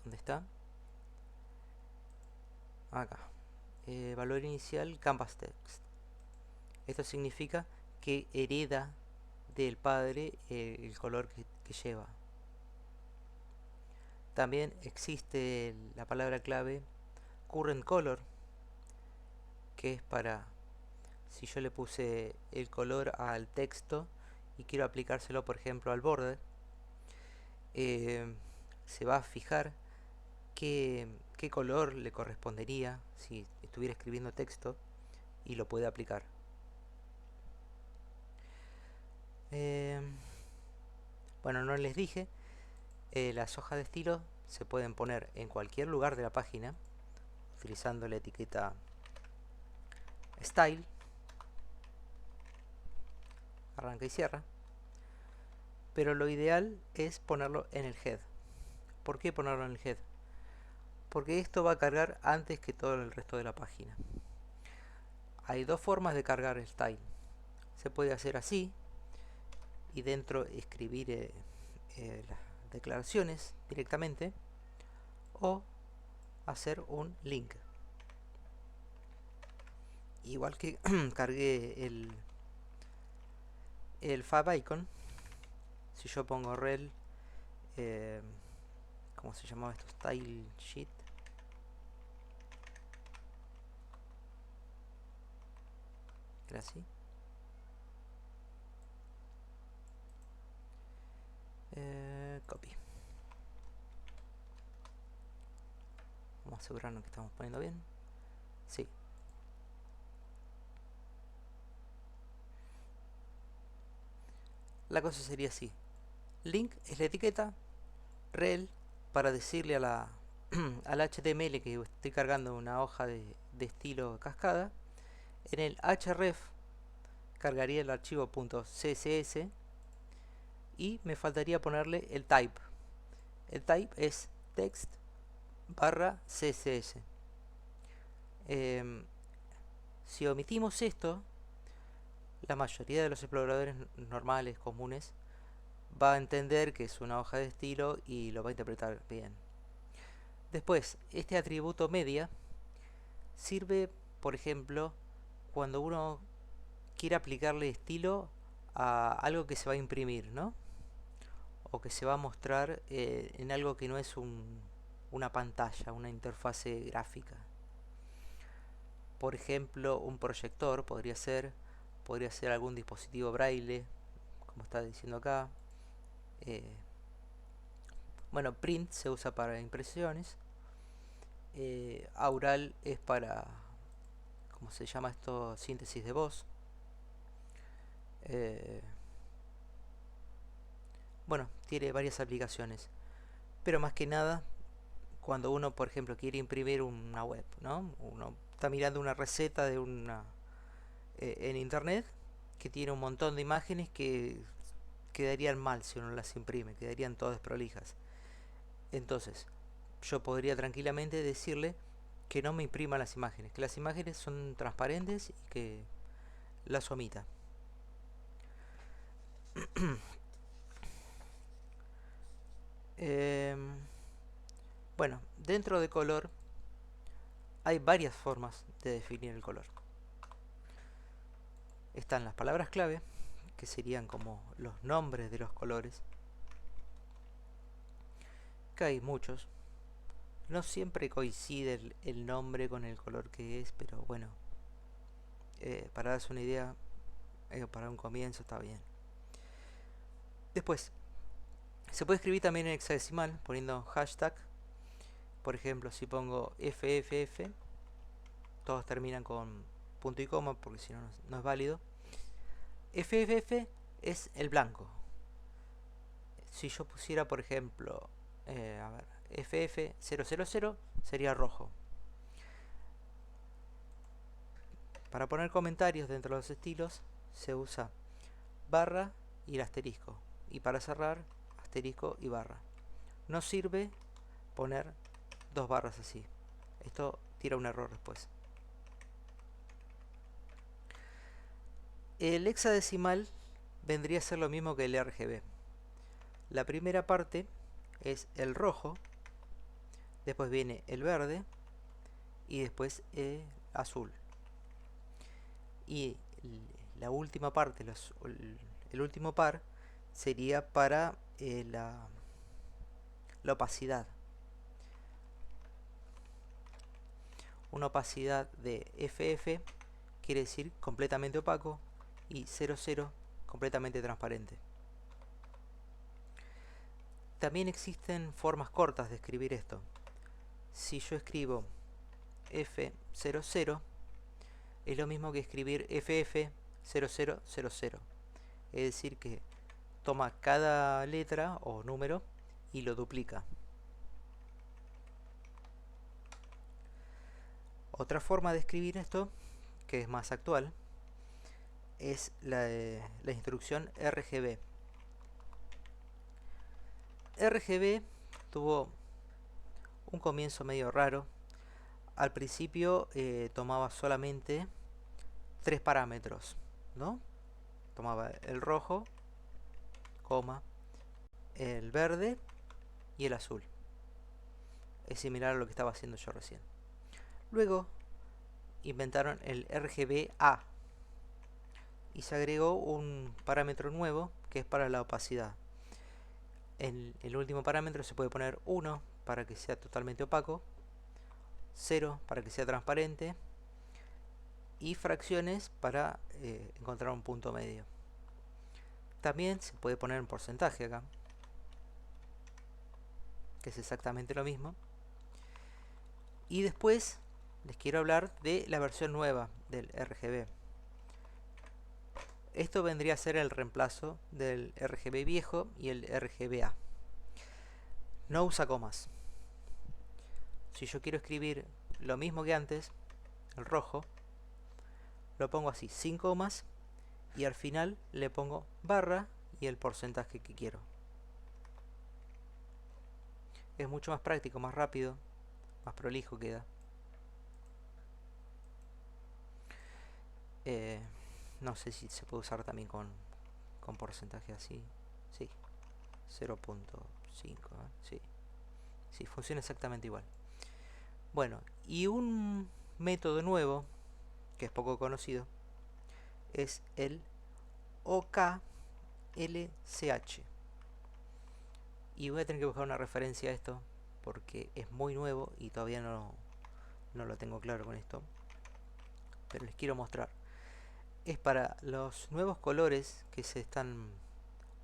¿Dónde está? Acá. Valor inicial canvas text. Esto significa que hereda del padre el color que lleva. También existe la palabra clave current color, que es para si yo le puse el color al texto y quiero aplicárselo por ejemplo al border, se va a fijar qué color le correspondería si estuviera escribiendo texto y lo puede aplicar. Bueno, no les dije, las hojas de estilo se pueden poner en cualquier lugar de la página utilizando la etiqueta style, arranca y cierra, pero lo ideal es ponerlo en el head. ¿Por qué ponerlo en el head? Porque esto va a cargar antes que todo el resto de la página. Hay dos formas de cargar el style. Se puede hacer así y dentro escribir las declaraciones directamente, o hacer un link. Igual que cargué el favicon, si yo pongo rel, ¿cómo se llamaba esto? Style sheet. Era así. Copy. Vamos a asegurarnos que estamos poniendo bien. Sí. La cosa sería así. Link es la etiqueta, rel para decirle a la al HTML que estoy cargando una hoja de estilo cascada. En el href cargaría el archivo .css y me faltaría ponerle el type. El type es text barra CSS. Si omitimos esto, la mayoría de los exploradores normales, comunes, va a entender que es una hoja de estilo y lo va a interpretar bien. Después, este atributo media sirve, por ejemplo, cuando uno quiere aplicarle estilo a algo que se va a imprimir, ¿no? O que se va a mostrar en algo que no es una pantalla, una interfase gráfica. Por ejemplo, un proyector podría ser algún dispositivo braille, como está diciendo acá. Bueno, print se usa para impresiones. Aural es para, ¿cómo se llama esto? Síntesis de voz. Bueno, tiene varias aplicaciones. Pero más que nada, cuando uno, por ejemplo, quiere imprimir una web, ¿no? Uno está mirando una receta de en internet que tiene un montón de imágenes que quedarían mal si uno las imprime, quedarían todas desprolijas. Entonces, yo podría tranquilamente decirle que no me imprima las imágenes, que las imágenes son transparentes y que las omita. Bueno, dentro de color hay varias formas de definir el color. Están las palabras clave, que serían como los nombres de los colores, que hay muchos. No siempre coincide el nombre con el color que es, pero bueno, para darse una idea, para un comienzo está bien. Después, se puede escribir también en hexadecimal poniendo hashtag. Por ejemplo, si pongo FFF, todos terminan con punto y coma porque si no, no es válido. FFF es el blanco. Si yo pusiera, por ejemplo, FF000 sería rojo. Para poner comentarios dentro de los estilos se usa barra y el asterisco. Y para cerrar, asterisco y barra. No sirve poner dos barras así. Esto tira un error después. El hexadecimal vendría a ser lo mismo que el RGB. La primera parte es el rojo, después viene el verde y después el azul. Y la última parte, el último par, sería para la opacidad. Una opacidad de FF quiere decir completamente opaco y 00 completamente transparente. También existen formas cortas de escribir esto. Si yo escribo F00 es lo mismo que escribir FF0000. Es decir que toma cada letra o número y lo duplica. Otra forma de escribir esto, que es más actual, es la instrucción RGB. RGB tuvo un comienzo medio raro. Al principio tomaba solamente 3 parámetros, ¿no? Tomaba el rojo, coma, el verde y el azul. Es similar a lo que estaba haciendo yo recién. Luego inventaron el RGBA y se agregó un parámetro nuevo que es para la opacidad. En el último parámetro se puede poner 1 para que sea totalmente opaco, 0 para que sea transparente y fracciones para encontrar un punto medio. También se puede poner un porcentaje acá, que es exactamente lo mismo. Y después les quiero hablar de la versión nueva del RGB. Esto vendría a ser el reemplazo del RGB viejo y el RGBA. No usa comas. Si yo quiero escribir lo mismo que antes, el rojo, lo pongo así, sin comas, y al final le pongo barra y el porcentaje que quiero. Es mucho más práctico, más rápido. más prolijo queda. No sé si se puede usar también con porcentaje así. Sí, 0.5, sí. Sí, funciona exactamente igual. Bueno, y un método nuevo, que es poco conocido, es el OKLCH. Y voy a tener que buscar una referencia a esto, porque es muy nuevo y todavía no lo tengo claro con esto. Pero les quiero mostrar. Es para los nuevos colores que se están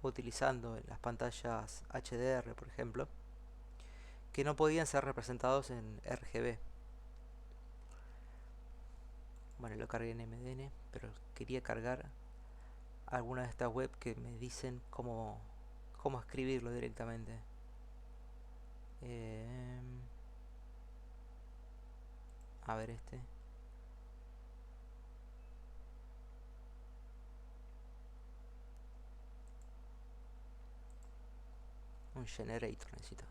utilizando en las pantallas HDR, por ejemplo, que no podían ser representados en RGB. Bueno, lo cargué en MDN, pero quería cargar alguna de estas web que me dicen cómo escribirlo directamente. A ver este. Un generator necesito.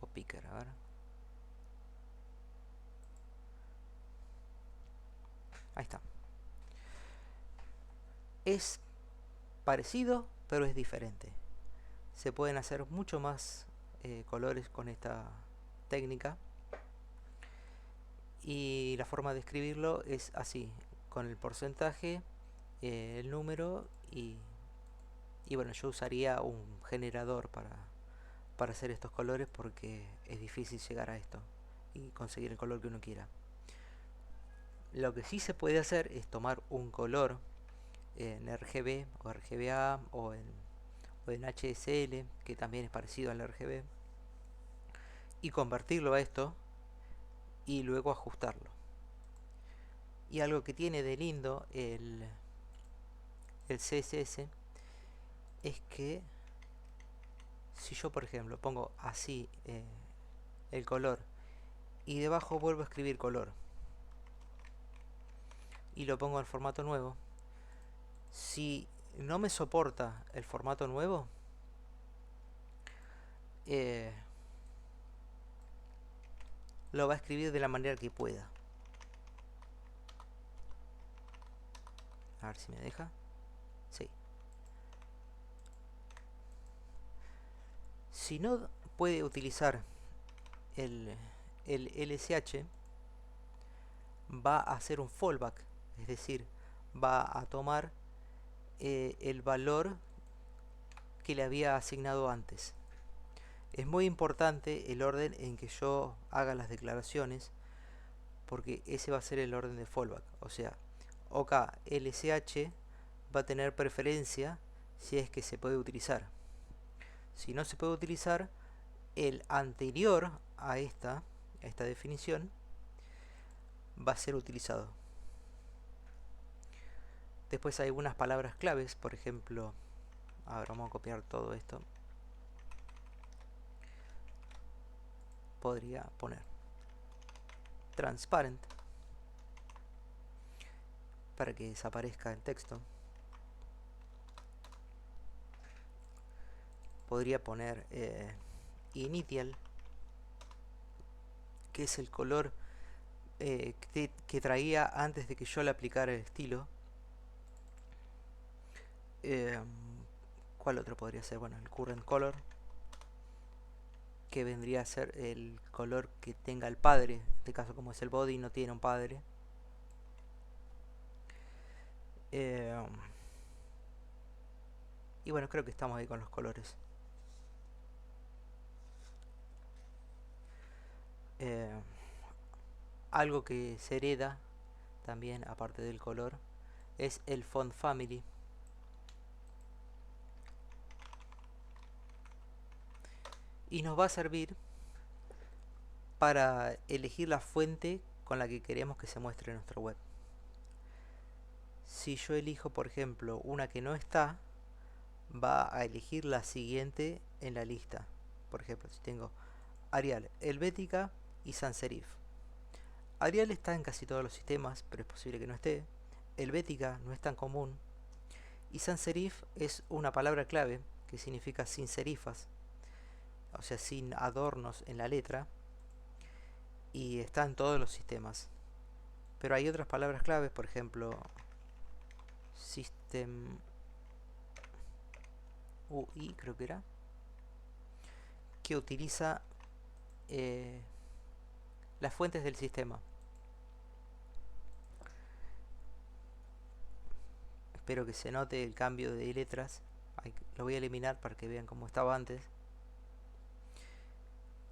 O picker, a ver. Ahí está. Es parecido, pero es diferente. Se pueden hacer mucho más colores con esta técnica. Y la forma de escribirlo es así, con el porcentaje, el número y bueno, yo usaría un generador para hacer estos colores porque es difícil llegar a esto y conseguir el color que uno quiera. Lo que sí se puede hacer es tomar un color en RGB o RGBA o en HSL, que también es parecido al RGB, y convertirlo a esto y luego ajustarlo. Y algo que tiene de lindo el CSS es que si yo por ejemplo pongo así el color y debajo vuelvo a escribir color y lo pongo en formato nuevo, si no me soporta el formato nuevo, eh, lo va a escribir de la manera que pueda. A ver si me deja. Sí. Si no puede utilizar el LSH, va a hacer un fallback, es decir, va a tomar el valor que le había asignado antes. Es muy importante el orden en que yo haga las declaraciones, porque ese va a ser el orden de fallback. O sea, OKLSH va a tener preferencia si es que se puede utilizar. Si no se puede utilizar, el anterior a esta definición va a ser utilizado. Después hay algunas palabras claves, por ejemplo, a ver, vamos a copiar todo esto. Podría poner transparent para que desaparezca el texto. Podría poner initial, que es el color que traía antes de que yo le aplicara el estilo. ¿Cuál otro podría ser? Bueno, el current color, que vendría a ser el color que tenga el padre. En este caso, como es el body, no tiene un padre. Y bueno, creo que estamos ahí con los colores. Algo que se hereda también, aparte del color, es el font family. Y nos va a servir para elegir la fuente con la que queremos que se muestre en nuestra web. Si yo elijo, por ejemplo, una que no está, va a elegir la siguiente en la lista. Por ejemplo, si tengo Arial, Helvética y Sans Serif. Arial está en casi todos los sistemas, pero es posible que no esté. Helvética no es tan común. Y Sans Serif es una palabra clave que significa sin serifas, o sea, sin adornos en la letra. y está en todos los sistemas. Pero hay otras palabras claves, por ejemplo, System UI creo que era, que utiliza las fuentes del sistema. Espero que se note el cambio de letras. Lo voy a eliminar para que vean cómo estaba antes,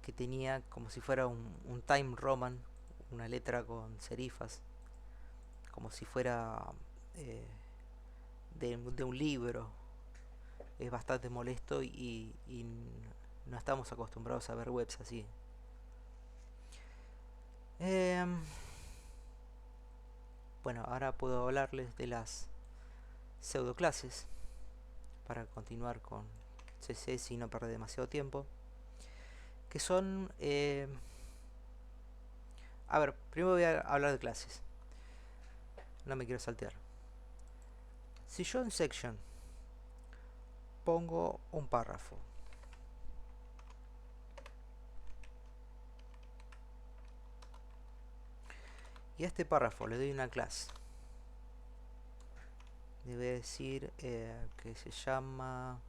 que tenía como si fuera un Time Roman, una letra con serifas, como si fuera de un libro. Es bastante molesto y no estamos acostumbrados a ver webs así. Bueno, ahora puedo hablarles de las pseudoclases para continuar con CSS y no perder demasiado tiempo. Que son... a ver, primero voy a hablar de clases. No me quiero saltear. Si yo en section pongo un párrafo y a este párrafo le doy una clase, le voy a decir que se llama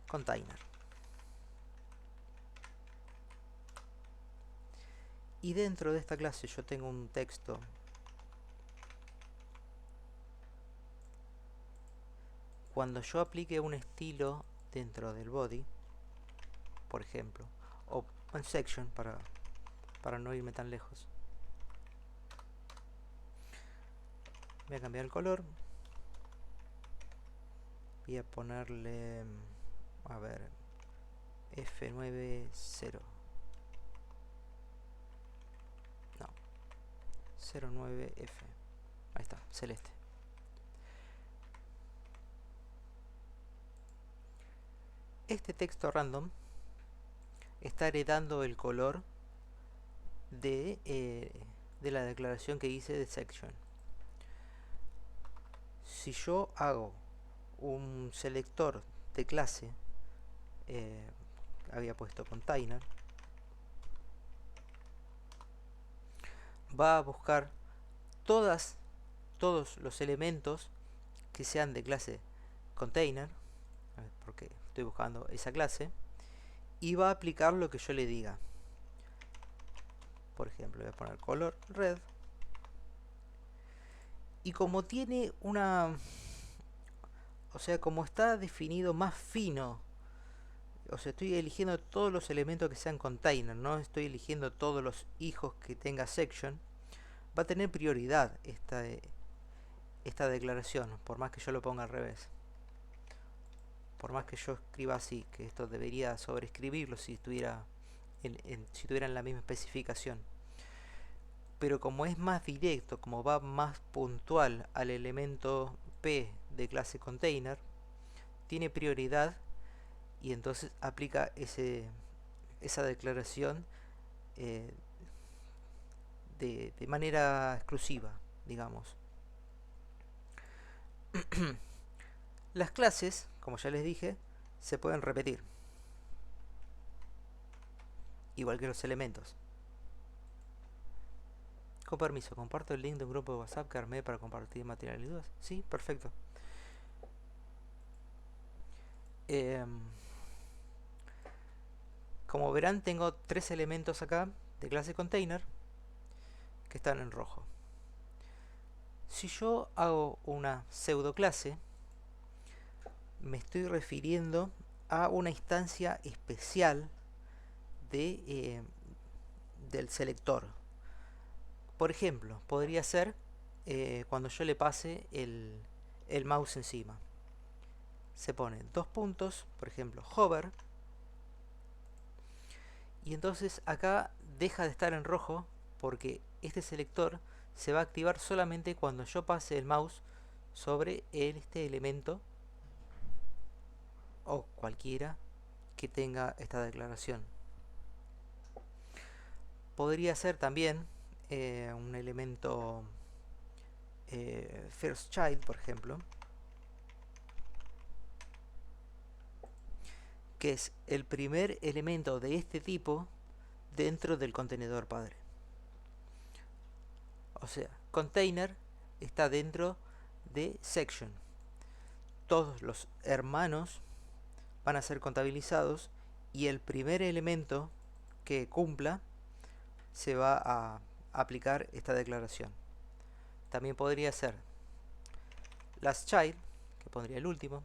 container, y dentro de esta clase yo tengo un texto cuando yo aplique un estilo dentro del body, por ejemplo, o en section para no irme tan lejos, voy a cambiar el color, voy a ponerle, a ver, F90, no, 09F, ahí está, celeste. Este texto random está heredando el color de la declaración que hice de section. Si yo hago un selector de clase, había puesto container, va a buscar todos los elementos que sean de clase container, porque estoy buscando esa clase, y va a aplicar lo que yo le diga. Por ejemplo, voy a poner color red, y como tiene una, o sea, como está definido más fino, o sea, estoy eligiendo todos los elementos que sean container, no estoy eligiendo todos los hijos que tenga section, va a tener prioridad esta declaración, por más que yo lo ponga al revés. Por más que yo escriba así, que esto debería sobreescribirlo si estuviera si tuvieran la misma especificación. Pero como es más directo, como va más puntual al elemento P de clase container, tiene prioridad y entonces aplica esa declaración de manera exclusiva, digamos. Las clases, como ya les dije, se pueden repetir, igual que los elementos. Con permiso, comparto el link de un grupo de WhatsApp que armé para compartir material y dudas. Sí, perfecto. Como verán, tengo 3 elementos acá de clase container que están en rojo. Si yo hago una pseudo clase, me estoy refiriendo a una instancia especial del selector. Por ejemplo, podría ser cuando yo le pase el mouse encima. Se pone 2 puntos, por ejemplo, hover, y entonces acá deja de estar en rojo porque este selector se va a activar solamente cuando yo pase el mouse sobre este elemento o cualquiera que tenga esta declaración. Podría ser también un elemento first child, por ejemplo, que es el primer elemento de este tipo dentro del contenedor padre. O sea, container está dentro de section. Todos los hermanos van a ser contabilizados y el primer elemento que cumpla se va a aplicar esta declaración. También podría ser last child, que pondría el último,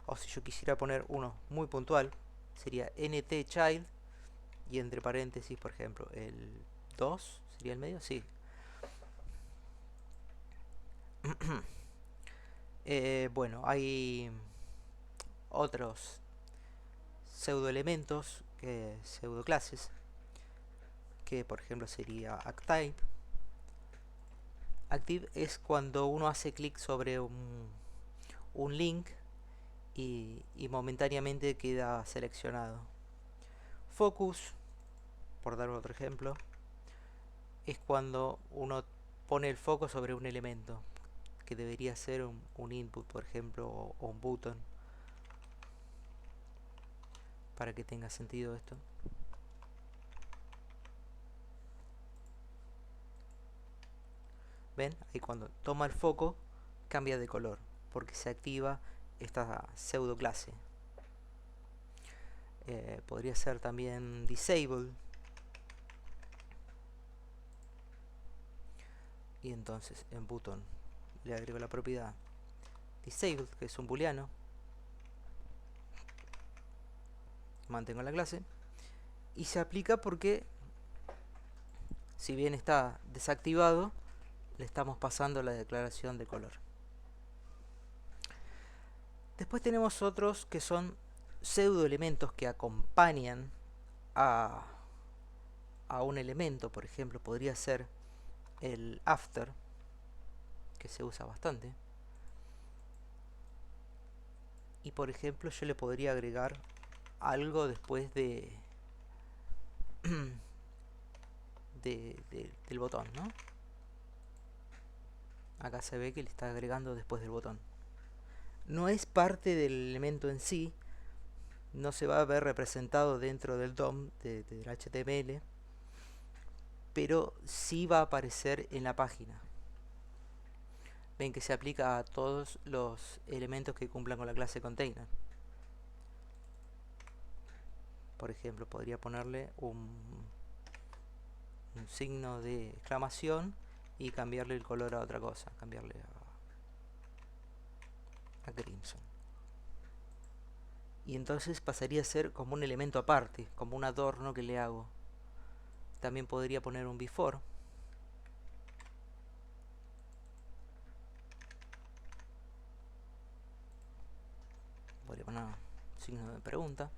o si yo quisiera poner uno muy puntual, sería nt child y entre paréntesis, por ejemplo, el 2 sería el medio, sí. Bueno, hay otros pseudoelementos, pseudoclases, que por ejemplo sería active. Active es cuando uno hace clic sobre un link y momentáneamente queda seleccionado. Focus, por dar otro ejemplo, es cuando uno pone el foco sobre un elemento, que debería ser un input, por ejemplo, o un button, para que tenga sentido esto. ¿Ven? Ahí cuando toma el foco cambia de color, porque se activa esta pseudo clase. Podría ser también disable. Y entonces en button le agrego la propiedad disabled, que es un booleano. Mantengo la clase. Y se aplica porque, si bien está desactivado, le estamos pasando la declaración de color. Después tenemos otros que son pseudoelementos que acompañan a un elemento. Por ejemplo, podría ser el after, que se usa bastante. Y por ejemplo, yo le podría agregar algo después del botón, ¿no? Acá se ve que le está agregando después del botón. No es parte del elemento en sí, no se va a ver representado dentro del DOM del HTML, pero sí va a aparecer en la página. Ven que se aplica a todos los elementos que cumplan con la clase container. Por ejemplo, podría ponerle un signo de exclamación y cambiarle el color a otra cosa, cambiarle a crimson. Y entonces pasaría a ser como un elemento aparte, como un adorno que le hago. También podría poner un before. Podría poner un signo de pregunta.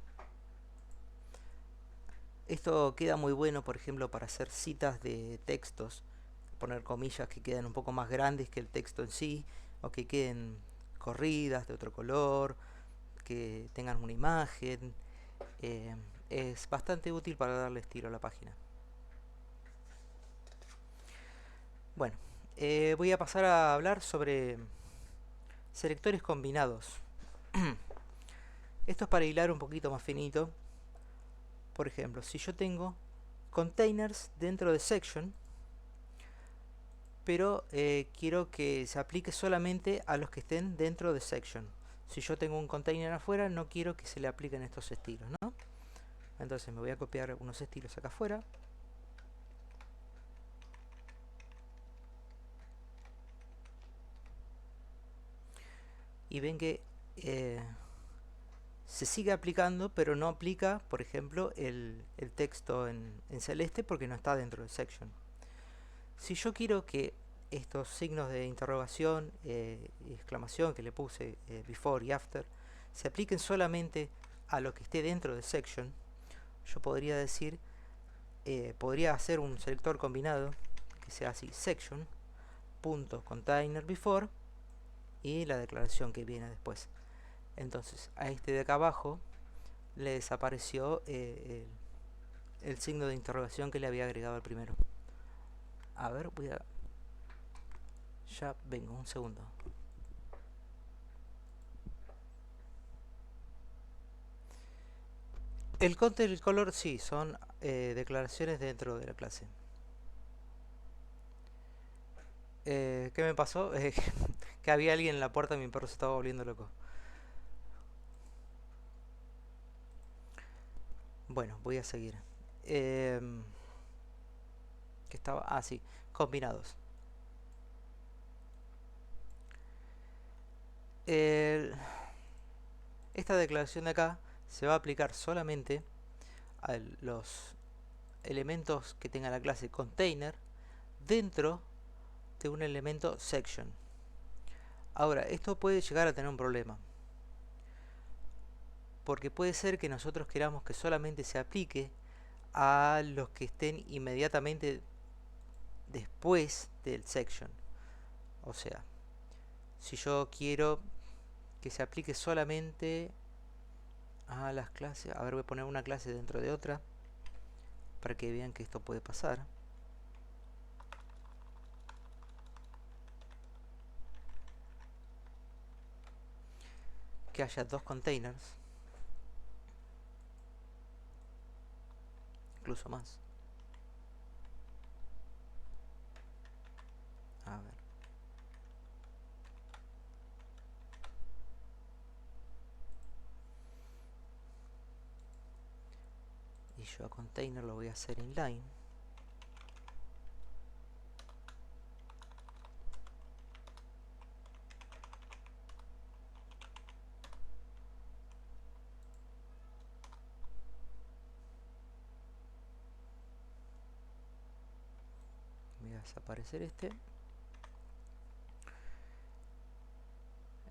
Esto queda muy bueno, por ejemplo, para hacer citas de textos. Poner comillas que queden un poco más grandes que el texto en sí, o que queden corridas de otro color, que tengan una imagen. Es bastante útil para darle estilo a la página. Bueno, voy a pasar a hablar sobre selectores combinados. Esto es para hilar un poquito más finito. Por ejemplo, si yo tengo containers dentro de section, pero quiero que se aplique solamente a los que estén dentro de section. Si yo tengo un container afuera, no quiero que se le apliquen estos estilos, ¿no? Entonces me voy a copiar unos estilos acá afuera. Y ven que se sigue aplicando, pero no aplica, por ejemplo, el texto en celeste porque no está dentro de section. Si yo quiero que estos signos de interrogación y exclamación que le puse before y after se apliquen solamente a lo que esté dentro de section, yo podría decir, podría hacer un selector combinado que sea así, section punto container before y la declaración que viene después. Entonces a este de acá abajo le desapareció el signo de interrogación que le había agregado al primero. A ver, voy a... Ya vengo, un segundo. El content y el color sí, son declaraciones dentro de la clase. ¿Qué me pasó? Que había alguien en la puerta y mi perro se estaba volviendo loco. Bueno, voy a seguir. Em, ¿Qué estaba? Ah, sí, combinados. El- Esta declaración de acá se va a aplicar solamente a los elementos que tenga la clase container dentro de un elemento section. Ahora, esto puede llegar a tener un problema, porque puede ser que nosotros queramos que solamente se aplique a los que estén inmediatamente después del section. O sea, si yo quiero que se aplique solamente a las clases, a ver, voy a poner una clase dentro de otra para que vean que esto puede pasar. Que haya dos containers, incluso más. A ver. Y yo a container lo voy a hacer inline. Voy a desaparecer este.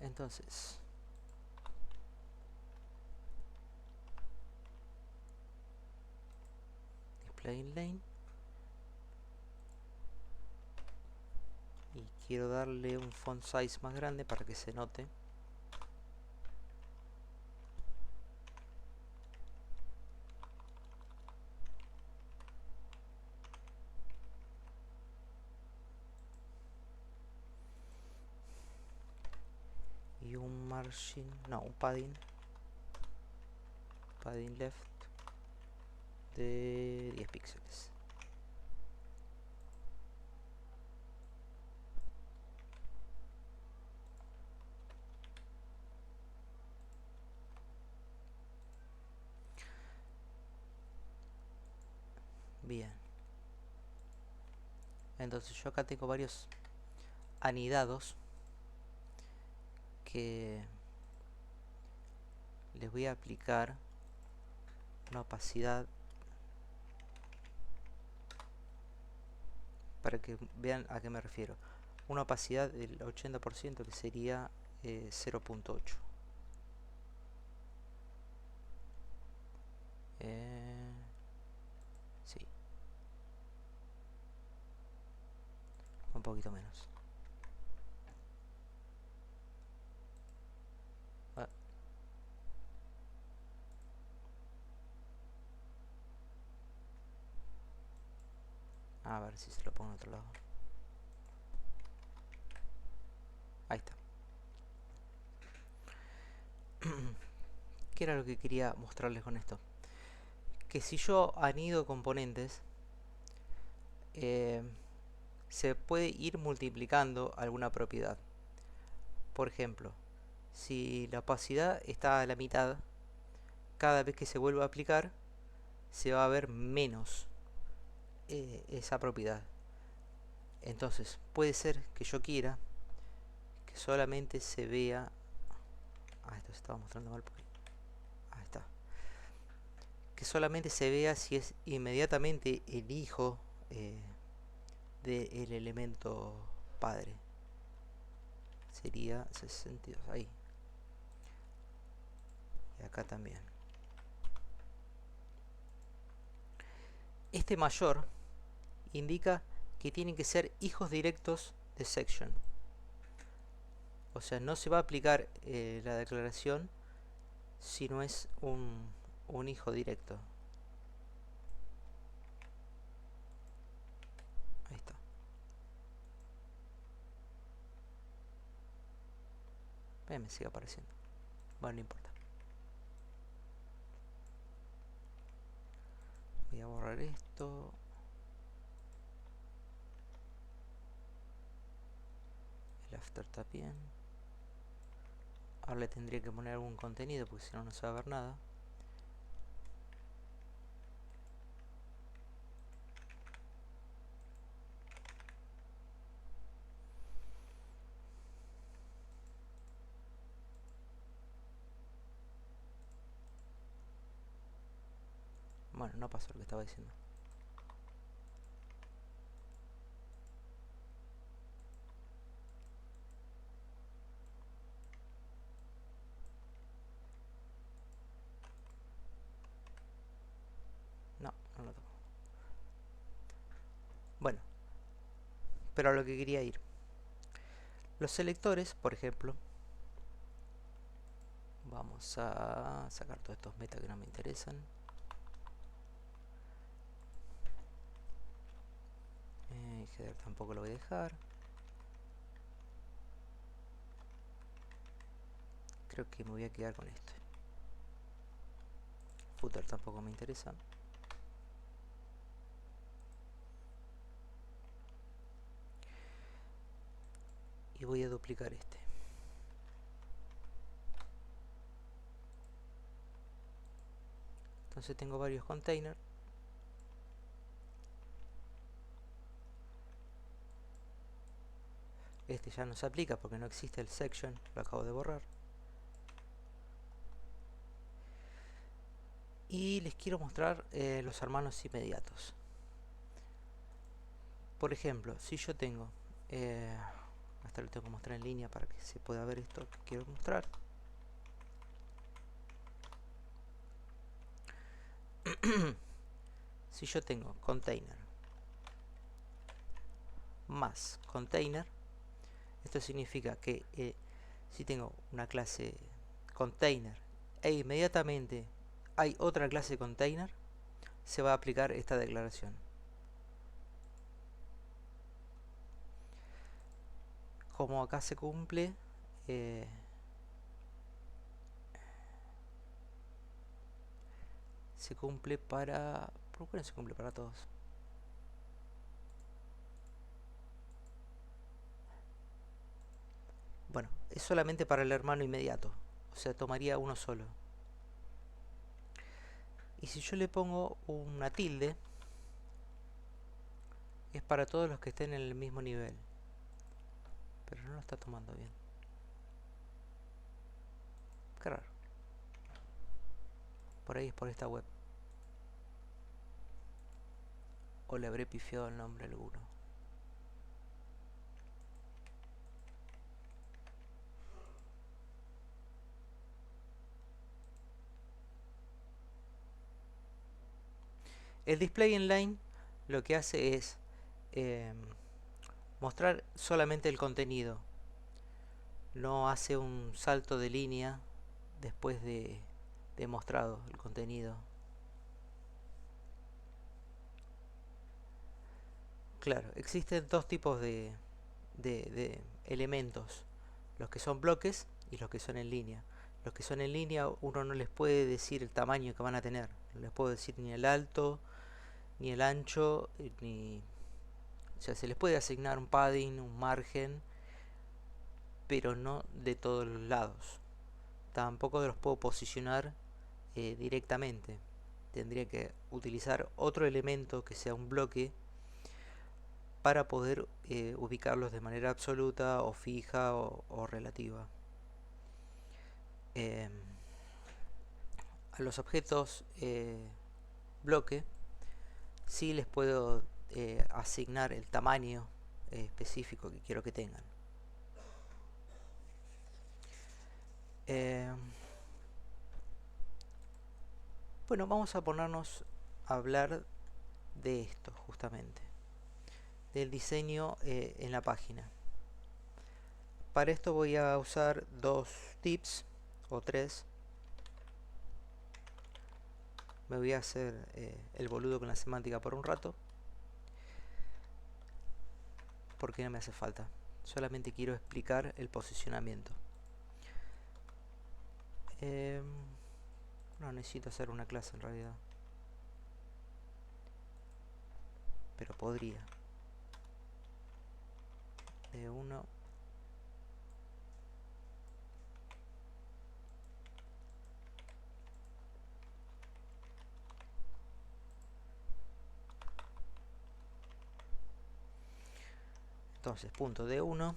Entonces, display inline. Y quiero darle un font size más grande para que se note. Y un margin, no, un padding left de 10 píxeles. Bien. Entonces yo acá tengo varios anidados que les voy a aplicar una opacidad para que vean a qué me refiero. Una opacidad del 80% que sería 0.8. Sí, un poquito menos. Ah, a ver si se lo pongo en otro lado. Ahí está. ¿Qué era lo que quería mostrarles con esto? Que si yo anido componentes, eh, se puede ir multiplicando alguna propiedad. Por ejemplo, si la opacidad está a la mitad, cada vez que se vuelva a aplicar, se va a ver menos esa propiedad. Entonces, puede ser que yo quiera que solamente se vea... Ah, esto se estaba mostrando mal porque... Ahí está. Que solamente se vea si es inmediatamente el hijo del elemento padre. Sería 62, ahí. Y acá también. Este mayor indica que tienen que ser hijos directos de section. O sea, no se va a aplicar la declaración si no es un hijo directo. Ahí está. Me sigue apareciendo. Bueno, no importa. Voy a borrar esto. El after también. Ahora le tendría que poner algún contenido porque si no, no se va a ver nada. Bueno, no pasó lo que estaba diciendo. No, no lo toco. Bueno, pero a lo que quería ir. Los selectores, por ejemplo, vamos a sacar todos estos metas que no me interesan. Header tampoco lo voy a dejar. Creo que me voy a quedar con este. Footer tampoco me interesa. Y voy a duplicar este. Entonces tengo varios containers. Este ya no se aplica porque no existe el section, lo acabo de borrar. Y les quiero mostrar los hermanos inmediatos. Por ejemplo, si yo tengo... hasta lo tengo que mostrar en línea para que se pueda ver esto que quiero mostrar. Si yo tengo container más container, esto significa que si tengo una clase container e inmediatamente hay otra clase container, se va a aplicar esta declaración. Como acá se cumple, se cumple para... ¿Por qué no se cumple para todos? Bueno, es solamente para el hermano inmediato, o sea, tomaría uno solo. Y si yo le pongo una tilde, es para todos los que estén en el mismo nivel. Pero no lo está tomando bien. Qué raro. Por ahí es por esta web. O le habré pifiado el nombre a alguno. El display inline lo que hace es mostrar solamente el contenido. No hace un salto de línea después de mostrado el contenido. Claro, existen dos tipos de elementos. Los que son bloques y los que son en línea. Los que son en línea uno no les puede decir el tamaño que van a tener. No les puedo decir ni el alto, ni el ancho, ni... O sea, se les puede asignar un padding, un margen, pero no de todos los lados. Tampoco los puedo posicionar directamente. Tendría que utilizar otro elemento que sea un bloque para poder ubicarlos de manera absoluta o fija o relativa. A los objetos bloque sí les puedo asignar el tamaño específico que quiero que tengan. Bueno, vamos a ponernos a hablar de esto justamente, del diseño en la página. Para esto voy a usar dos tips o tres. Me voy a hacer el boludo con la semántica por un rato, porque no me hace falta. Solamente quiero explicar el posicionamiento. No necesito hacer una clase en realidad. pero podría. D1. Entonces, punto D1,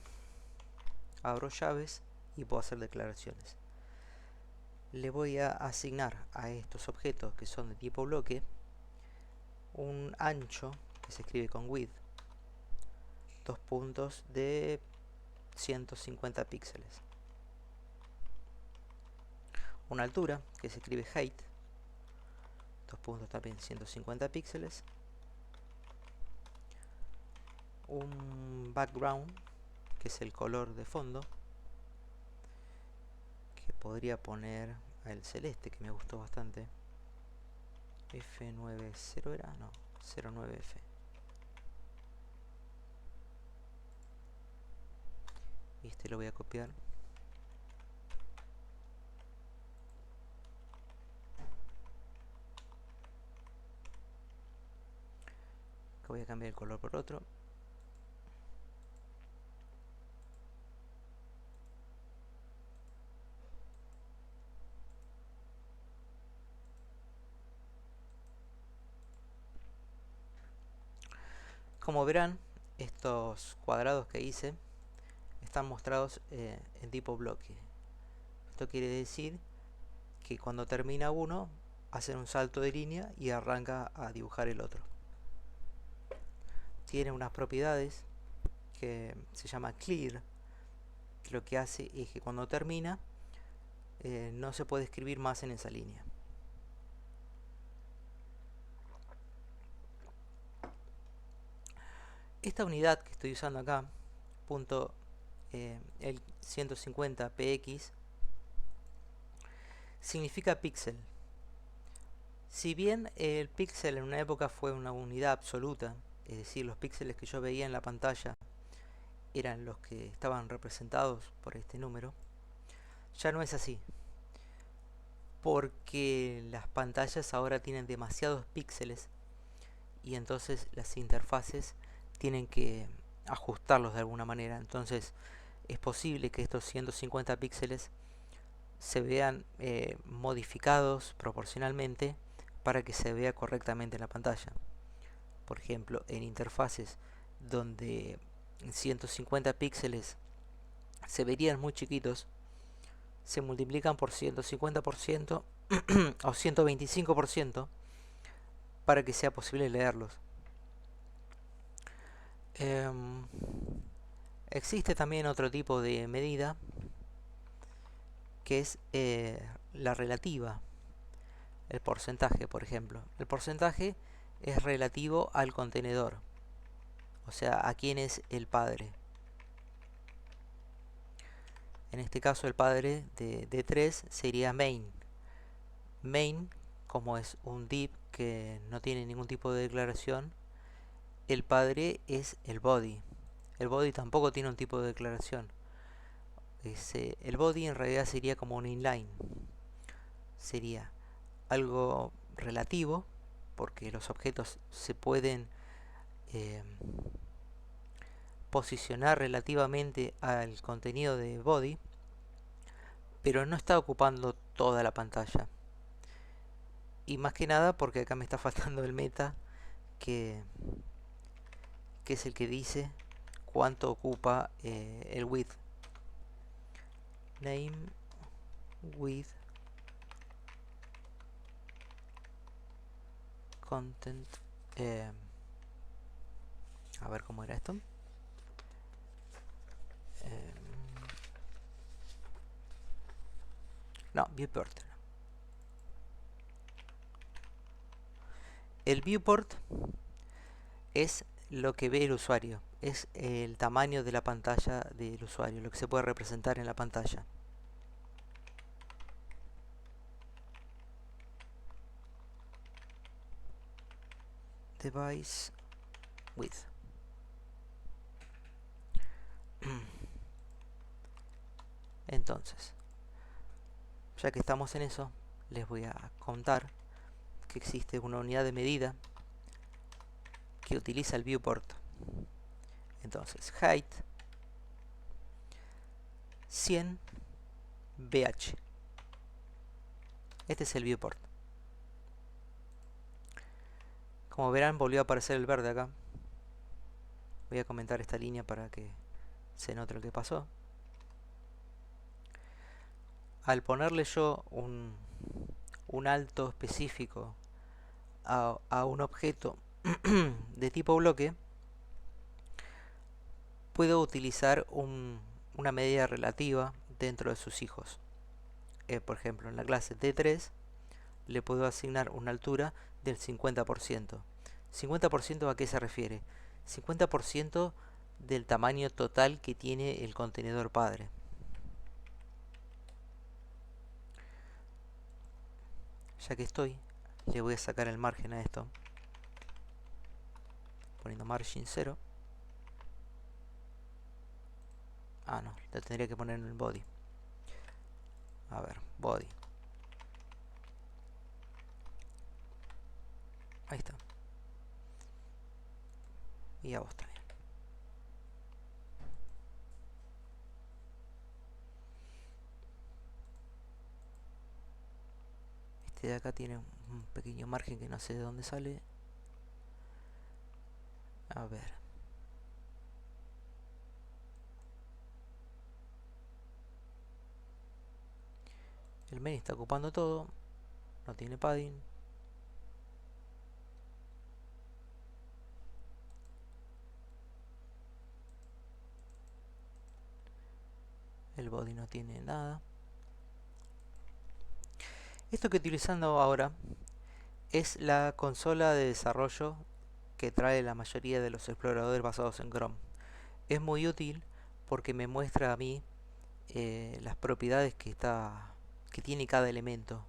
abro llaves y puedo hacer declaraciones. Le voy a asignar a estos objetos que son de tipo bloque un ancho que se escribe con width, 2 puntos de 150 píxeles, una altura que se escribe height, 2 puntos también 150 píxeles, un background que es el color de fondo, que podría poner el celeste, que me gustó bastante, F90 era, no, 09F. Y este lo voy a copiar. Voy a cambiar el color por otro. Como verán, estos cuadrados que hice están mostrados en tipo bloque. Esto quiere decir que cuando termina uno, hace un salto de línea y arranca a dibujar el otro. Tiene unas propiedades que se llama clear, que lo que hace es que cuando termina no se puede escribir más en esa línea. Esta unidad que estoy usando acá, punto el 150 px, significa píxel. Si bien el píxel en una época fue una unidad absoluta, es decir, los píxeles que yo veía en la pantalla eran los que estaban representados por este número, ya no es así, porque las pantallas ahora tienen demasiados píxeles y entonces las interfaces tienen que ajustarlos de alguna manera. Entonces es posible que estos 150 píxeles se vean modificados proporcionalmente para que se vea correctamente en la pantalla. Por ejemplo, en interfaces donde 150 píxeles se verían muy chiquitos, se multiplican por 150% o 125% para que sea posible leerlos. Existe también otro tipo de medida que es la relativa, el porcentaje, por ejemplo. El porcentaje es relativo al contenedor, o sea, a quién es el padre. En este caso el padre de D3 sería main. Main, como es un div que no tiene ningún tipo de declaración, el padre es el body. El body tampoco tiene un tipo de declaración. El body en realidad sería como un inline. Sería algo relativo, porque los objetos se pueden posicionar relativamente al contenido de body, pero no está ocupando toda la pantalla. Y más que nada porque acá me está faltando el meta, que es el que dice cuánto ocupa el width. Name width content. A ver cómo era esto. No, viewport. El viewport es lo que ve el usuario, es el tamaño de la pantalla del usuario, lo que se puede representar en la pantalla. Device width. Entonces, ya que estamos en eso, les voy a contar que existe una unidad de medida que utiliza el viewport. Entonces, height 100 bh. Este es el viewport. Como verán, volvió a aparecer el verde acá. Voy a comentar esta línea para que se note lo que pasó. Al ponerle yo un alto específico a un objeto de tipo bloque, puedo utilizar una medida relativa dentro de sus hijos. Por ejemplo, en la clase T3 le puedo asignar una altura del 50%. ¿50% a qué se refiere? 50% del tamaño total que tiene el contenedor padre. Ya que estoy, le voy a sacar el margen a esto, poniendo margin 0. Ah, no, lo tendría que poner en el body. A ver, body. Ahí está. Y a vos también. Este de acá tiene un pequeño margen que no sé de dónde sale. A ver. El main está ocupando todo. No tiene padding. El body no tiene nada. Esto que estoy utilizando ahora es la consola de desarrollo que trae la mayoría de los exploradores basados en Chrome. Es muy útil porque me muestra a mí las propiedades que tiene cada elemento.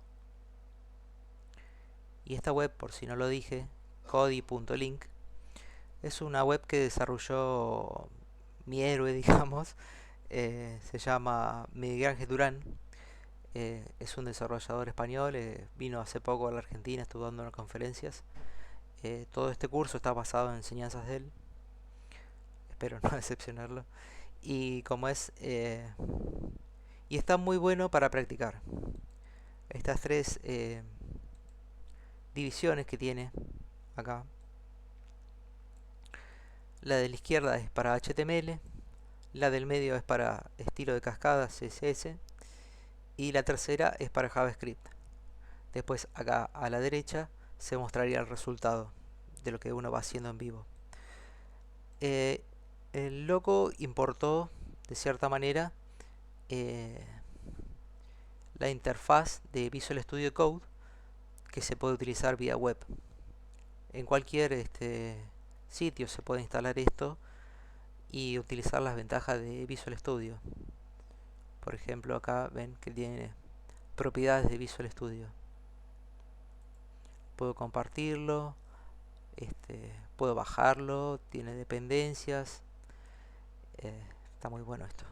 Y esta web, por si no lo dije, Kodi.link, es una web que desarrolló mi héroe, digamos. Se llama Miguel Ángel Durán. Es un desarrollador español. Vino hace poco a la Argentina, estuvo dando unas conferencias. Todo este curso está basado en enseñanzas de él. Espero no decepcionarlo. Y como es... y está muy bueno para practicar. Estas tres divisiones que tiene acá. La de la izquierda es para HTML, la del medio es para estilo de cascada CSS y la tercera es para JavaScript. Después acá a la derecha se mostraría el resultado de lo que uno va haciendo en vivo. El loco importó de cierta manera la interfaz de Visual Studio Code que se puede utilizar vía web. En cualquier sitio se puede instalar esto y utilizar las ventajas de Visual Studio. Por ejemplo, acá ven que tiene propiedades de Visual Studio. Puedo compartirlo, puedo bajarlo, tiene dependencias. Está muy bueno esto.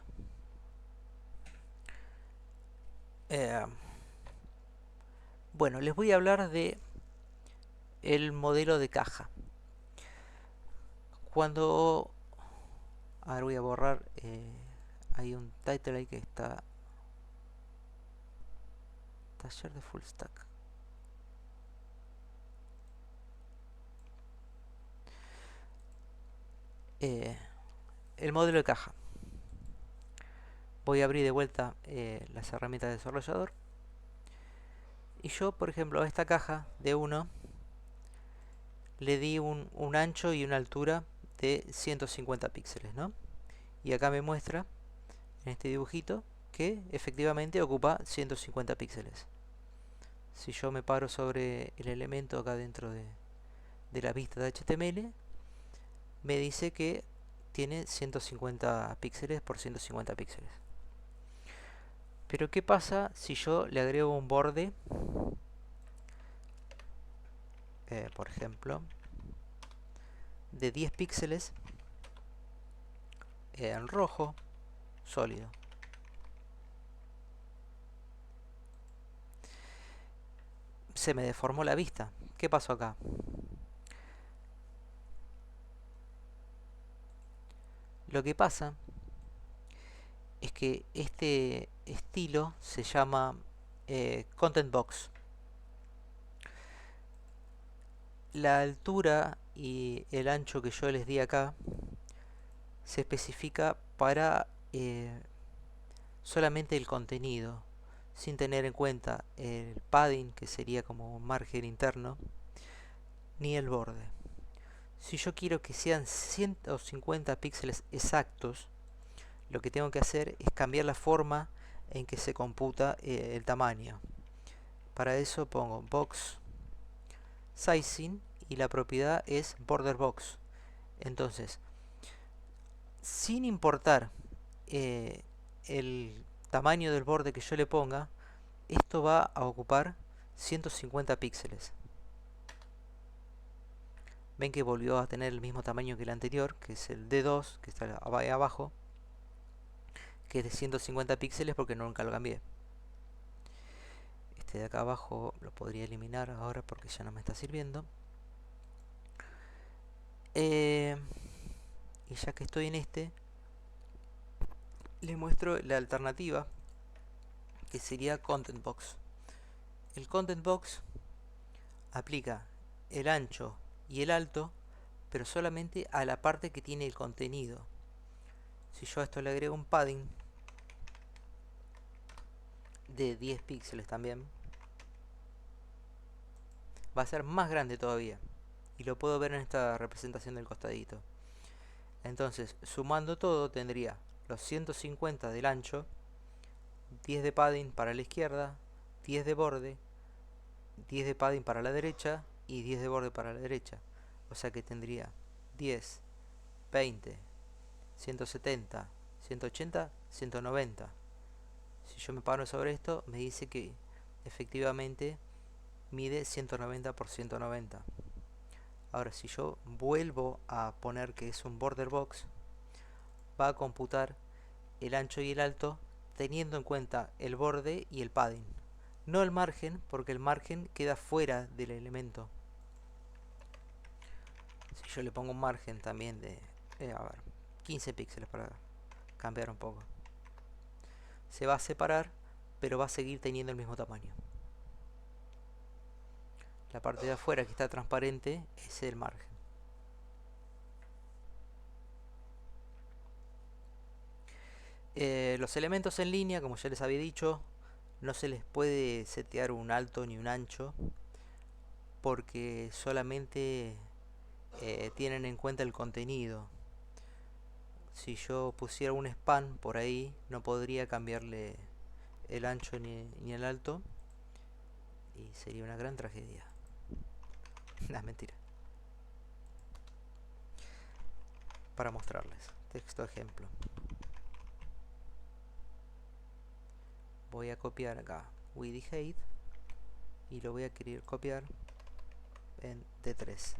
Bueno, les voy a hablar de el modelo de caja. Cuando... A ver, voy a borrar. Hay un title ahí que está... Taller de full stack. El modelo de caja. Voy a abrir de vuelta las herramientas de desarrollador. Y yo, por ejemplo, a esta caja de 1 le di un ancho y una altura de 150 píxeles, ¿no? Y acá me muestra, en este dibujito, que efectivamente ocupa 150 píxeles. Si yo me paro sobre el elemento acá dentro de la vista de HTML, me dice que tiene 150 píxeles por 150 píxeles. Pero ¿qué pasa si yo le agrego un borde? Por ejemplo, de 10 píxeles en rojo sólido. Se me deformó la vista. ¿Qué pasó acá? Lo que pasa es que este estilo se llama Content Box. La altura y el ancho que yo les di acá se especifica para solamente el contenido, sin tener en cuenta el padding, que sería como un margen interno, ni el borde. Si yo quiero que sean 150 píxeles exactos, lo que tengo que hacer es cambiar la forma en que se computa el tamaño. Para eso pongo box sizing y la propiedad es border box. Entonces, sin importar el tamaño del borde que yo le ponga, esto va a ocupar 150 píxeles. Ven que volvió a tener el mismo tamaño que el anterior, que es el D2, que está ahí abajo, que es de 150 píxeles porque nunca lo cambié. Este de acá abajo lo podría eliminar ahora porque ya no me está sirviendo. Y ya que estoy en este, les muestro la alternativa, que sería Content Box. El Content Box aplica el ancho y el alto, pero solamente a la parte que tiene el contenido. Si yo a esto le agrego un padding de 10 píxeles también, va a ser más grande todavía. Y lo puedo ver en esta representación del costadito. Entonces, sumando todo, tendría los 150 del ancho, 10 de padding para la izquierda, 10 de borde, 10 de padding para la derecha y 10 de borde para la derecha. O sea que tendría 10, 20, 170, 180, 190. Si yo me paro sobre esto, me dice que efectivamente mide 190 por 190. Ahora, si yo vuelvo a poner que es un border box, va a computar el ancho y el alto teniendo en cuenta el borde y el padding. No el margen, porque el margen queda fuera del elemento. Si yo le pongo un margen también de, a ver, 15 píxeles para cambiar un poco, se va a separar, pero va a seguir teniendo el mismo tamaño. La parte de afuera que está transparente es el margen. Los elementos en línea, como ya les había dicho, no se les puede setear un alto ni un ancho, porque solamente tienen en cuenta el contenido. Si yo pusiera un span por ahí, no podría cambiarle el ancho ni el alto, y sería una gran tragedia. No, mentira. Para mostrarles. Texto ejemplo. Voy a copiar acá width height y lo voy a querer copiar en D3.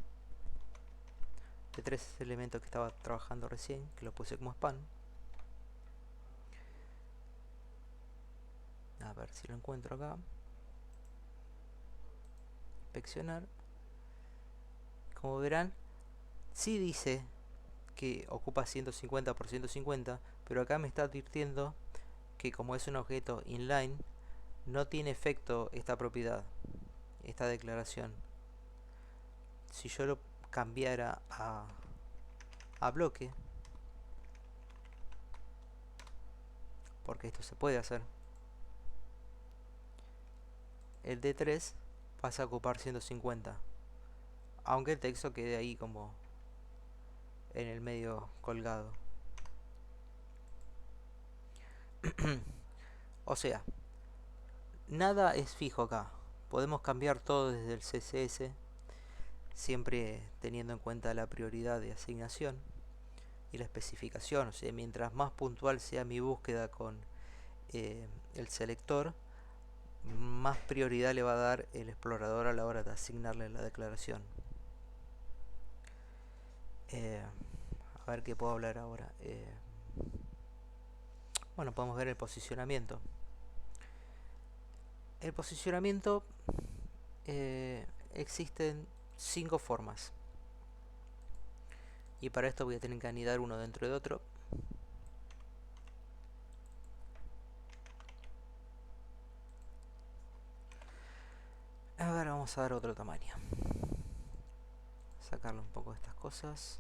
D3 es el elemento que estaba trabajando recién, que lo puse como span. A ver si lo encuentro acá. Inspeccionar. Como verán, sí dice que ocupa 150 por 150, pero acá me está advirtiendo que como es un objeto inline, no tiene efecto esta propiedad, esta declaración. Si yo lo cambiara a bloque, porque esto se puede hacer, el D3 pasa a ocupar 150, aunque el texto quede ahí como en el medio colgado. O sea, nada es fijo acá. Podemos cambiar todo desde el CSS, siempre teniendo en cuenta la prioridad de asignación y la especificación. O sea, mientras más puntual sea mi búsqueda con el selector, más prioridad le va a dar el explorador a la hora de asignarle la declaración. A ver qué puedo hablar ahora. Bueno, podemos ver el posicionamiento. El posicionamiento existen 5 formas. Y para esto voy a tener que anidar uno dentro de otro. Ahora vamos a dar otro tamaño. Sacarle un poco de estas cosas.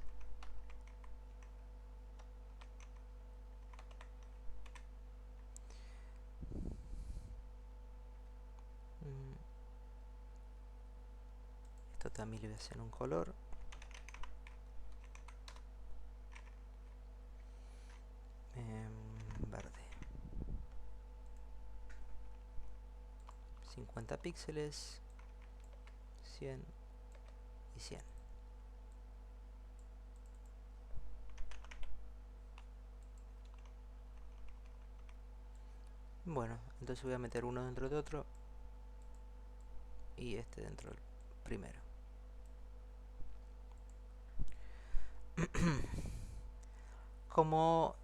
Esto también le voy a hacer un color. Verde. 50 píxeles. 100 y 100. Bueno, entonces voy a meter uno dentro de otro y este dentro del primero. Como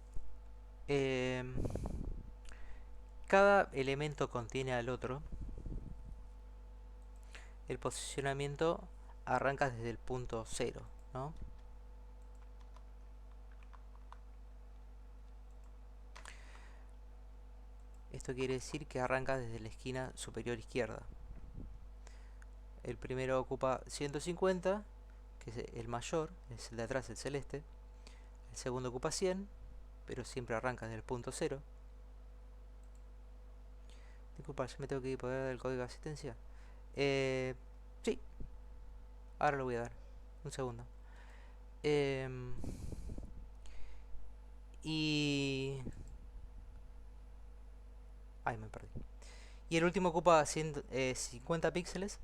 cada elemento contiene al otro, el posicionamiento arranca desde el punto 0, ¿no? Esto quiere decir que arranca desde la esquina superior izquierda. El primero ocupa 150, que es el mayor, es el de atrás, el celeste. El segundo ocupa 100, pero siempre arranca desde el punto 0. Disculpa, yo me tengo que ir por el código de asistencia. Sí, ahora lo voy a dar. Un segundo. Y... Ay, me perdí. Y el último ocupa 50 píxeles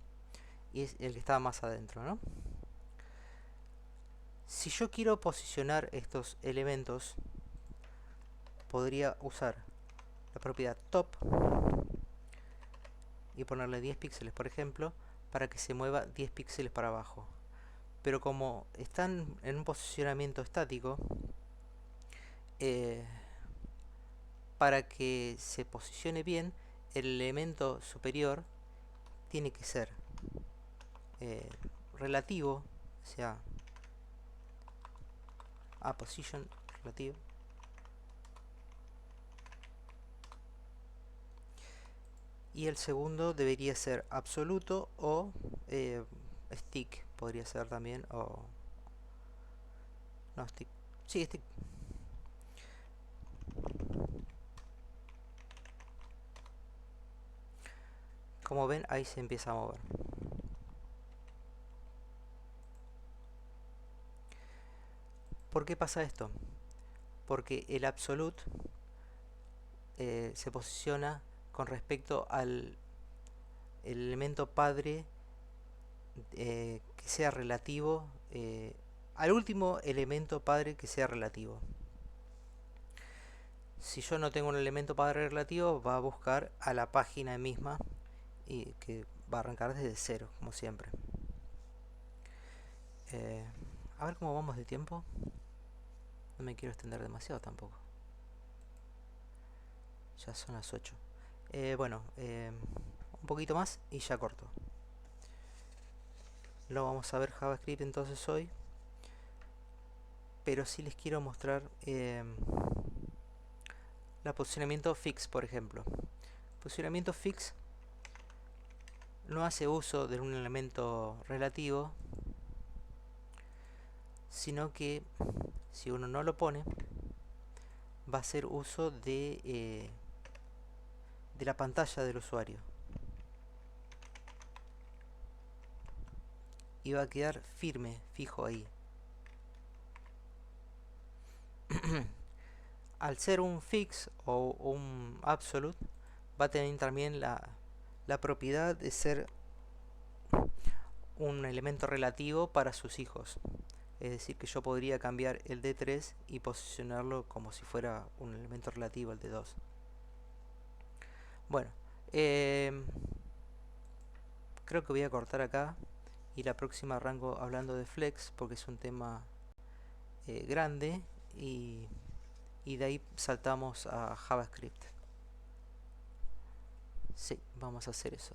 y es el que está más adentro, ¿no? Si yo quiero posicionar estos elementos, podría usar la propiedad top y ponerle 10 píxeles, por ejemplo, para que se mueva 10 píxeles para abajo. Pero como están en un posicionamiento estático, para que se posicione bien, el elemento superior tiene que ser relativo, o sea, a position relativo, y el segundo debería ser absoluto o stick, podría ser también, o no, stick, sí, stick. Como ven, ahí se empieza a mover. ¿Por qué pasa esto? Porque el absolute se posiciona con respecto al el elemento padre que sea relativo, al último elemento padre que sea relativo. Si yo no tengo un elemento padre relativo, va a buscar a la página misma y que va a arrancar desde cero, como siempre. A ver cómo vamos de tiempo. No me quiero extender demasiado tampoco. Ya son las 8. Bueno, un poquito más y ya corto. No vamos a ver JavaScript entonces hoy, pero sí les quiero mostrar la posicionamiento fix, por ejemplo. Posicionamiento fix no hace uso de un elemento relativo, sino que si uno no lo pone, va a hacer uso de la pantalla del usuario. Y va a quedar firme, fijo ahí. Al ser un fix o un absolute, va a tener también la propiedad de ser un elemento relativo para sus hijos. Es decir, que yo podría cambiar el D3 y posicionarlo como si fuera un elemento relativo al D2. Bueno, creo que voy a cortar acá y la próxima arranco hablando de Flex porque es un tema grande y de ahí saltamos a JavaScript. Sí, vamos a hacer eso.